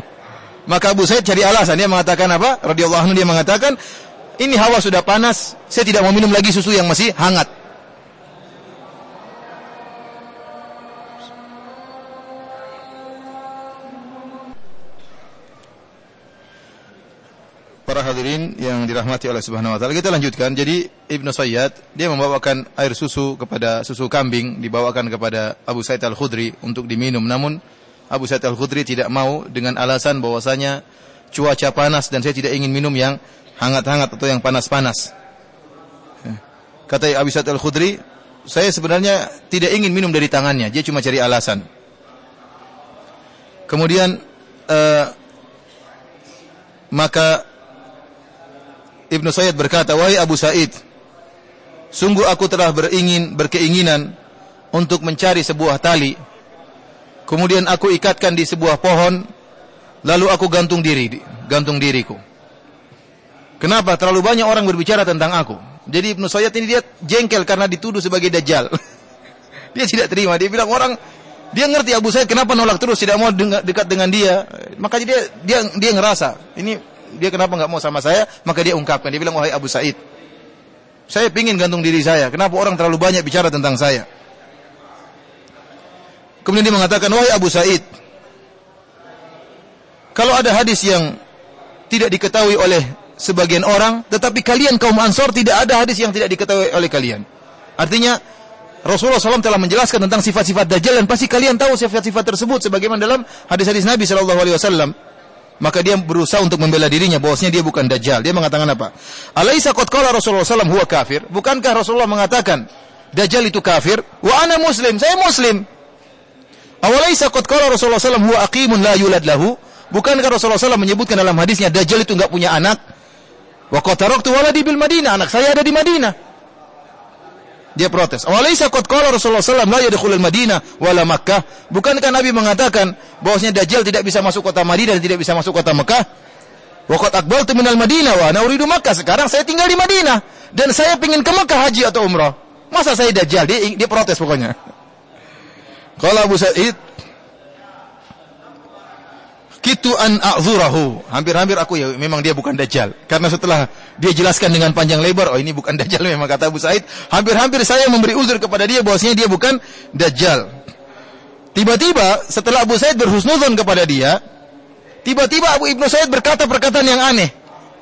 Maka Abu Sa'id cari alasan. Dia mengatakan apa? Radhiyallahu anhu, dia mengatakan, ini hawa sudah panas, saya tidak mau minum lagi susu yang masih hangat. Para hadirin yang dirahmati oleh Subhanahu wa taala, kita lanjutkan. Jadi Ibnu Sayyad dia membawakan air susu kepada susu kambing, dibawakan kepada Abu Sa'id Al-Khudri untuk diminum. Namun Abu Sa'id Al-Khudri tidak mau dengan alasan bahwasanya cuaca panas dan saya tidak ingin minum yang hangat-hangat atau yang panas-panas. Kata Abu Sa'id Al-Khudri, saya sebenarnya tidak ingin minum dari tangannya, dia cuma cari alasan. Kemudian maka Ibnu Sayyad berkata, "Wahai Abu Sa'id, sungguh aku telah berkeinginan untuk mencari sebuah tali. Kemudian aku ikatkan di sebuah pohon, lalu aku gantung diriku. Kenapa? Terlalu banyak orang berbicara tentang aku." Jadi Ibnu Sayyad ini dia jengkel karena dituduh sebagai dajjal. Dia tidak terima. Dia bilang dia ngerti Abu Sa'id kenapa nolak terus, tidak mau dekat dengan dia. Makanya dia ngerasa dia kenapa enggak mau sama saya, maka dia ungkapkan. Dia bilang, "Wahai Abu Sa'id, saya ingin gantung diri saya. Kenapa orang terlalu banyak bicara tentang saya?" Kemudian dia mengatakan, "Wahai Abu Sa'id, kalau ada hadis yang tidak diketahui oleh sebagian orang, tetapi kalian kaum Ansor tidak ada hadis yang tidak diketahui oleh kalian. Artinya Rasulullah SAW telah menjelaskan tentang sifat-sifat Dajjal dan pasti kalian tahu sifat-sifat tersebut sebagaimana dalam hadis-hadis Nabi SAW. Maka dia berusaha untuk membela dirinya bahwasanya dia bukan Dajjal. Dia mengatakan apa? Alaisa qad qala Rasulullah SAW huwa kafir? Bukankah Rasulullah mengatakan Dajjal itu kafir? Wa ana muslim, saya muslim. Awalaisa qad qala Rasulullah SAW huwa aqimun la yulad lahu? Bukankah Rasulullah SAW menyebutkan dalam hadisnya Dajjal itu enggak punya anak? Wa qad taraktu waladi bil Madinah, anak saya ada di Madinah. Dia protes. Awalaisa qad qala Rasulullah SAW la yadkhulul Madinah wala Makkah? Bukankah Nabi mengatakan bahwasanya Dajjal tidak bisa masuk kota Madinah dan tidak bisa masuk kota Mekah? Wa qad aqbaltu minal Madinah wa ana uridu Makkah. Sekarang saya tinggal di Madinah dan saya ingin ke Mekah haji atau umrah. Masa saya Dajjal? Dia protes pokoknya. Qala Abu Sa'id, "Kitu an a'dzurahu." Hampir-hampir aku ya memang dia bukan Dajjal. Karena setelah dia jelaskan dengan panjang lebar, oh ini bukan Dajjal memang, kata Abu Sa'id, hampir-hampir saya memberi uzur kepada dia bahwasanya dia bukan Dajjal. Tiba-tiba setelah Abu Sa'id berhusnudzon kepada dia, tiba-tiba Abu Ibnu Sa'id berkata perkataan yang aneh.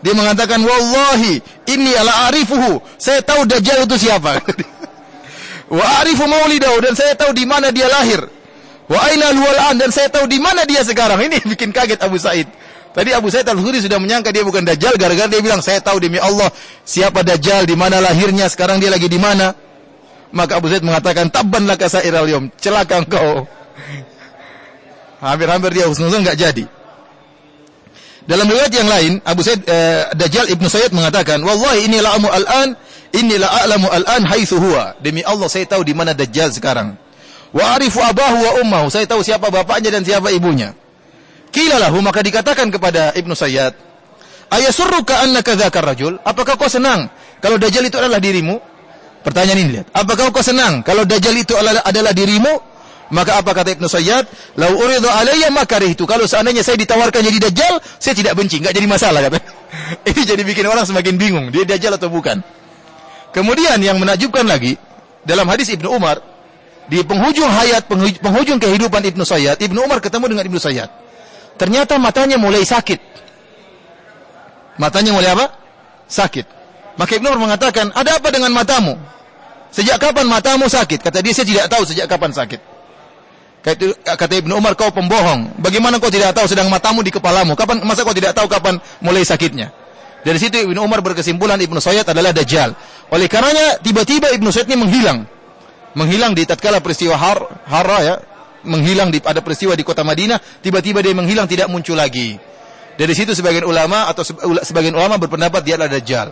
Dia mengatakan, "Wallahi inni ala arifuhu." Saya tahu Dajjal itu siapa. "Wa arifu maulidahu," dan saya tahu di mana dia lahir. Wa aina al-wal'an, dan saya tahu di mana dia sekarang. Ini bikin kaget Abu Sa'id. Tadi Abu Sa'id Al-Khudri sudah menyangka dia bukan Dajjal gara-gara dia bilang, saya tahu demi Allah siapa Dajjal, di mana lahirnya, sekarang dia lagi di mana. Maka Abu Sa'id mengatakan, tabban laka sa'iral yawm, celaka engkau. Hampir-hampir dia husnuzon enggak jadi. Dalam riwayat yang lain, Abu Sa'id Dajjal Ibnu Sayyid mengatakan, wallahi inni la'amu al-an, inni la'alamu al-an haitsu huwa. Demi Allah saya tahu di mana Dajjal sekarang. Wa arifu abahu wa ummahu, saya tahu siapa bapaknya dan siapa ibunya. Qila lahu, maka dikatakan kepada Ibnu Sayyid, ayasurruka annaka dzakar rajul? Apakah kau senang kalau Dajjal itu adalah dirimu? Pertanyaan ini lihat. Apakah kau senang kalau Dajjal itu adalah dirimu? Maka apa kata Ibnu Sayyid? Lau uridu alayya ma karihtu. Kalau seandainya saya ditawarkan jadi Dajjal, saya tidak benci, enggak jadi masalah kata. Ini jadi bikin orang semakin bingung, dia Dajjal atau bukan. Kemudian yang menakjubkan lagi, dalam hadis Ibnu Umar, di penghujung hayat, penghujung kehidupan Ibnu Sayyid, Ibnu Umar ketemu dengan Ibnu Sayyid. Ternyata matanya mulai sakit. Matanya mulai apa? Sakit. Maka Ibnu Umar mengatakan, ada apa dengan matamu? Sejak kapan matamu sakit? Kata dia, saya tidak tahu sejak kapan sakit. Kata Ibnu Umar, kau pembohong. Bagaimana kau tidak tahu sedang matamu di kepalamu? Masa kau tidak tahu kapan mulai sakitnya? Dari situ Ibnu Umar berkesimpulan Ibnu Sayyid adalah Dajjal. Oleh karenanya tiba-tiba Ibnu Sayyid ini menghilang di tatkala peristiwa Harra ya, menghilang ada peristiwa di kota Madinah, tiba-tiba dia menghilang, tidak muncul lagi. Dari situ sebagian ulama berpendapat dia adalah Dajjal.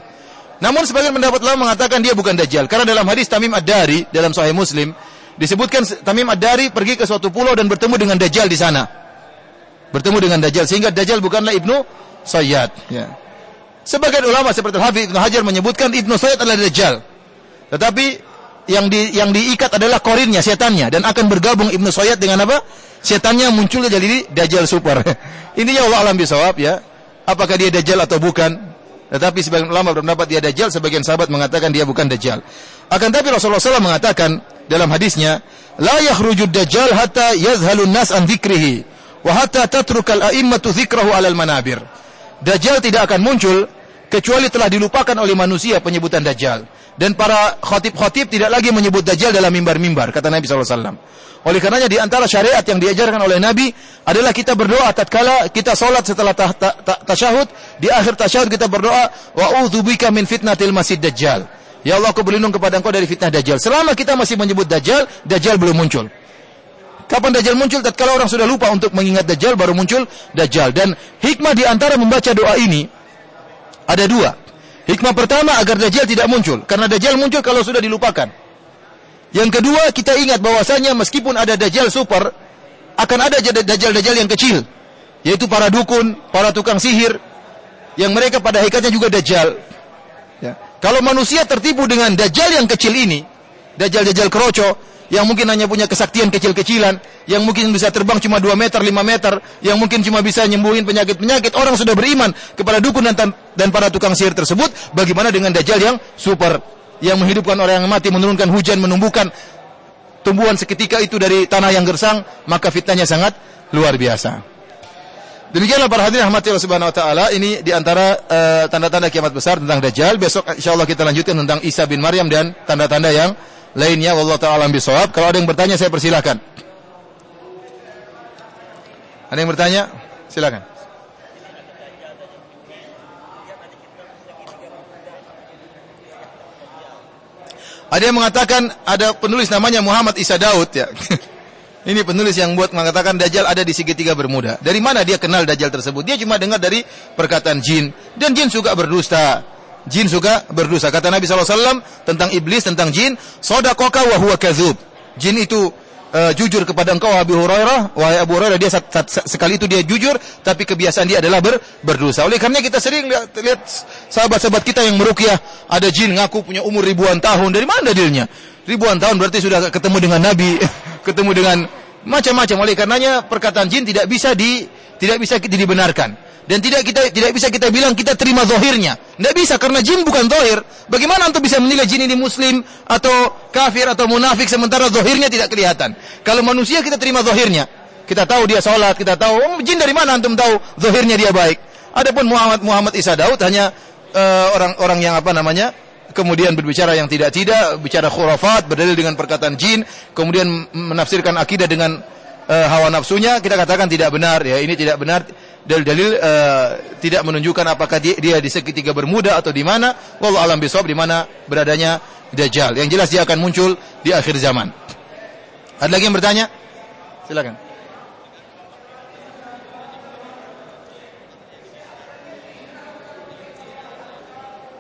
Namun sebagian pendapat ulama mengatakan dia bukan Dajjal, karena dalam hadis Tamim Ad-Dari dalam Sahih Muslim disebutkan Tamim Ad-Dari pergi ke suatu pulau dan bertemu dengan Dajjal di sana. Bertemu dengan Dajjal, sehingga Dajjal bukanlah Ibnu Sayyid ya. Sebagian ulama seperti Hafidz Ibnu Hajar menyebutkan Ibnu Sayyid adalah Dajjal. Tetapi yang diikat adalah korinnya, setannya, dan akan bergabung Ibnu Sayyid dengan apa? Setannya muncul jadi Dajjal super. Intinya Allah alam bisawab ya. Apakah dia Dajjal atau bukan? Tetapi sebagian ulama berpendapat dia Dajjal, sebagian sahabat mengatakan dia bukan Dajjal. Akan tapi Rasulullah SAW mengatakan dalam hadisnya, la yakhrujud Dajjal hatta yazhalun nas an dzikrihi wa hatta tatrukal a'immatu dzikrahu 'alal manabir. Dajjal tidak akan muncul kecuali telah dilupakan oleh manusia penyebutan Dajjal, dan para khatib-khatib tidak lagi menyebut Dajjal dalam mimbar-mimbar, kata Nabi SAW. Oleh karenanya di antara syariat yang diajarkan oleh Nabi adalah kita berdoa tatkala kita salat setelah tasyahud. Di akhir tasyahud kita berdoa, wa'udzubika min fitnatil masih Dajjal. Ya Allah, aku berlindung kepada Engkau dari fitnah Dajjal. Selama kita masih menyebut Dajjal, Dajjal belum muncul. Kapan Dajjal muncul? Tatkala orang sudah lupa untuk mengingat Dajjal, baru muncul Dajjal. Dan hikmah di antara membaca doa ini ada dua. Hikmah pertama agar Dajjal tidak muncul, karena Dajjal muncul kalau sudah dilupakan. Yang kedua, kita ingat bahwasanya meskipun ada Dajjal super, akan ada Dajjal-Dajjal yang kecil, yaitu para dukun, para tukang sihir, yang mereka pada hakikatnya juga Dajjal. Ya. Kalau manusia tertipu dengan Dajjal yang kecil ini, Dajjal-Dajjal keroco, yang mungkin hanya punya kesaktian kecil-kecilan, yang mungkin bisa terbang cuma 2 meter, 5 meter, yang mungkin cuma bisa nyembuhin penyakit-penyakit, orang sudah beriman kepada dukun dan para tukang sihir tersebut. Bagaimana dengan Dajjal yang super, yang menghidupkan orang yang mati, menurunkan hujan, menumbuhkan tumbuhan seketika itu dari tanah yang gersang, maka fitnahnya sangat luar biasa. Demikianlah para hadirin rahmati Allah Subhanahu wa taala, ini di antara tanda-tanda kiamat besar tentang Dajjal. Besok insyaallah kita lanjutkan tentang Isa bin Maryam dan tanda-tanda yang lainnya. Wallahu taala alam bisawab. Kalau ada yang bertanya saya persilahkan. Ada yang bertanya? Silakan. Ada yang mengatakan ada penulis namanya Muhammad Isa Daud ya. Ini penulis yang buat mengatakan Dajjal ada di segitiga Bermuda. Dari mana dia kenal Dajjal tersebut? Dia cuma dengar dari perkataan jin, dan jin suka berdusta. Jin suka berdusta. Kata Nabi SAW tentang iblis, tentang jin, shadaqaka wa huwa kadzub. Jin itu jujur kepada engkau Abu Hurairah, wahai Abu Hurairah, dia sekali itu dia jujur, tapi kebiasaan dia adalah berdosa. Oleh karena kita sering lihat sahabat-sahabat kita yang meruqyah, ada jin ngaku punya umur ribuan tahun. Dari mana dalilnya? Ribuan tahun berarti sudah ketemu dengan Nabi, ketemu dengan macam-macam. Oleh karenanya perkataan jin tidak bisa dibenarkan. Dan tidak bisa kita bilang kita terima zahirnya. Tidak bisa, karena jin bukan zahir. Bagaimana antum bisa menilai jin ini muslim atau kafir atau munafik sementara zahirnya tidak kelihatan? Kalau manusia kita terima zahirnya. Kita tahu dia salat, kita tahu. Jin dari mana antum tahu zahirnya dia baik? Adapun Muhammad Isa Daud hanya orang yang kemudian berbicara yang tidak, bicara khurafat, berdalil dengan perkataan jin, kemudian menafsirkan akidah dengan hawa nafsunya, kita katakan tidak benar. Ya, ini tidak benar. Dalil-dalil tidak menunjukkan apakah dia di segitiga Bermuda atau di mana. Wallahu a'lam bishawab, di mana beradanya Dajjal. Yang jelas dia akan muncul di akhir zaman. Ada lagi yang bertanya? Silakan.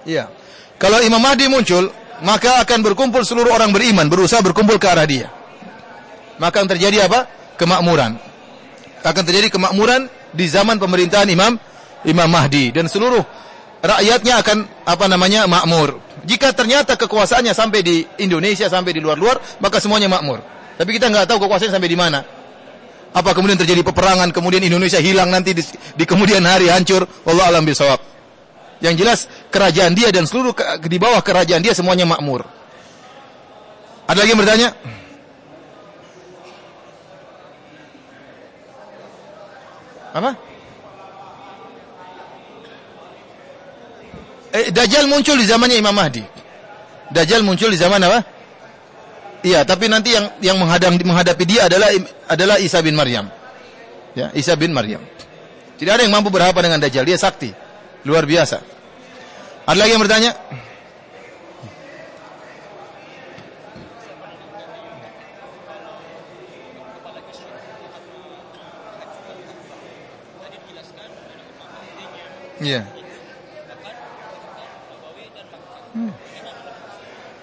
Iya. Kalau Imam Mahdi muncul, maka akan berkumpul seluruh orang beriman, berusaha berkumpul ke arah dia. Maka akan terjadi apa? Kemakmuran. Akan terjadi kemakmuran di zaman pemerintahan Imam Mahdi, dan seluruh rakyatnya akan makmur. Jika ternyata kekuasaannya sampai di Indonesia, sampai di luar-luar, maka semuanya makmur. Tapi kita nggak tahu kekuasaannya sampai di mana. Apa kemudian terjadi peperangan, kemudian Indonesia hilang nanti di kemudian hari hancur. Wallahu a'lam bishawab. Yang jelas kerajaan dia dan seluruh di bawah kerajaan dia semuanya makmur. Ada lagi yang bertanya? Apa? Dajjal muncul di zamannya Imam Mahdi. Dajjal muncul di zaman apa? Iya, tapi nanti yang menghadapi dia adalah Isa bin Maryam. Ya, Isa bin Maryam. Tidak ada yang mampu berhadapan dengan Dajjal. Dia sakti, luar biasa. Ada lagi yang bertanya? Iya.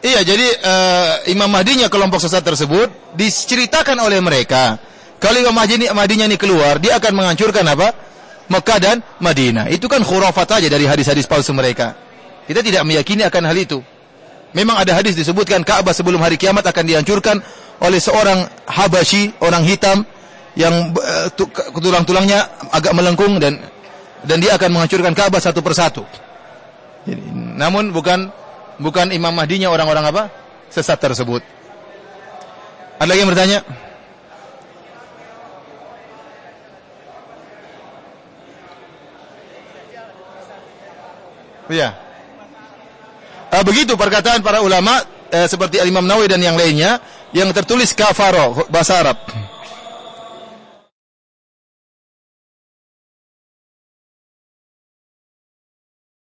Iya, jadi Imam Mahdinya kelompok sesat tersebut diceritakan oleh mereka. Kalau Imam Mahdinya ini keluar, dia akan menghancurkan apa? Mekah dan Madinah. Itu kan khurafat saja dari hadis-hadis palsu mereka. Kita tidak meyakini akan hal itu. Memang ada hadis disebutkan Ka'bah sebelum hari kiamat akan dihancurkan oleh seorang Habasyi, orang hitam yang tulang-tulangnya agak melengkung, dan dia akan menghancurkan Ka'bah satu persatu. Jadi, namun bukan Imam Mahdinya orang-orang apa? Sesat tersebut. Ada lagi yang bertanya? Iya. Begitu perkataan para ulama seperti Imam Nawawi dan yang lainnya yang tertulis kafaro bahasa Arab.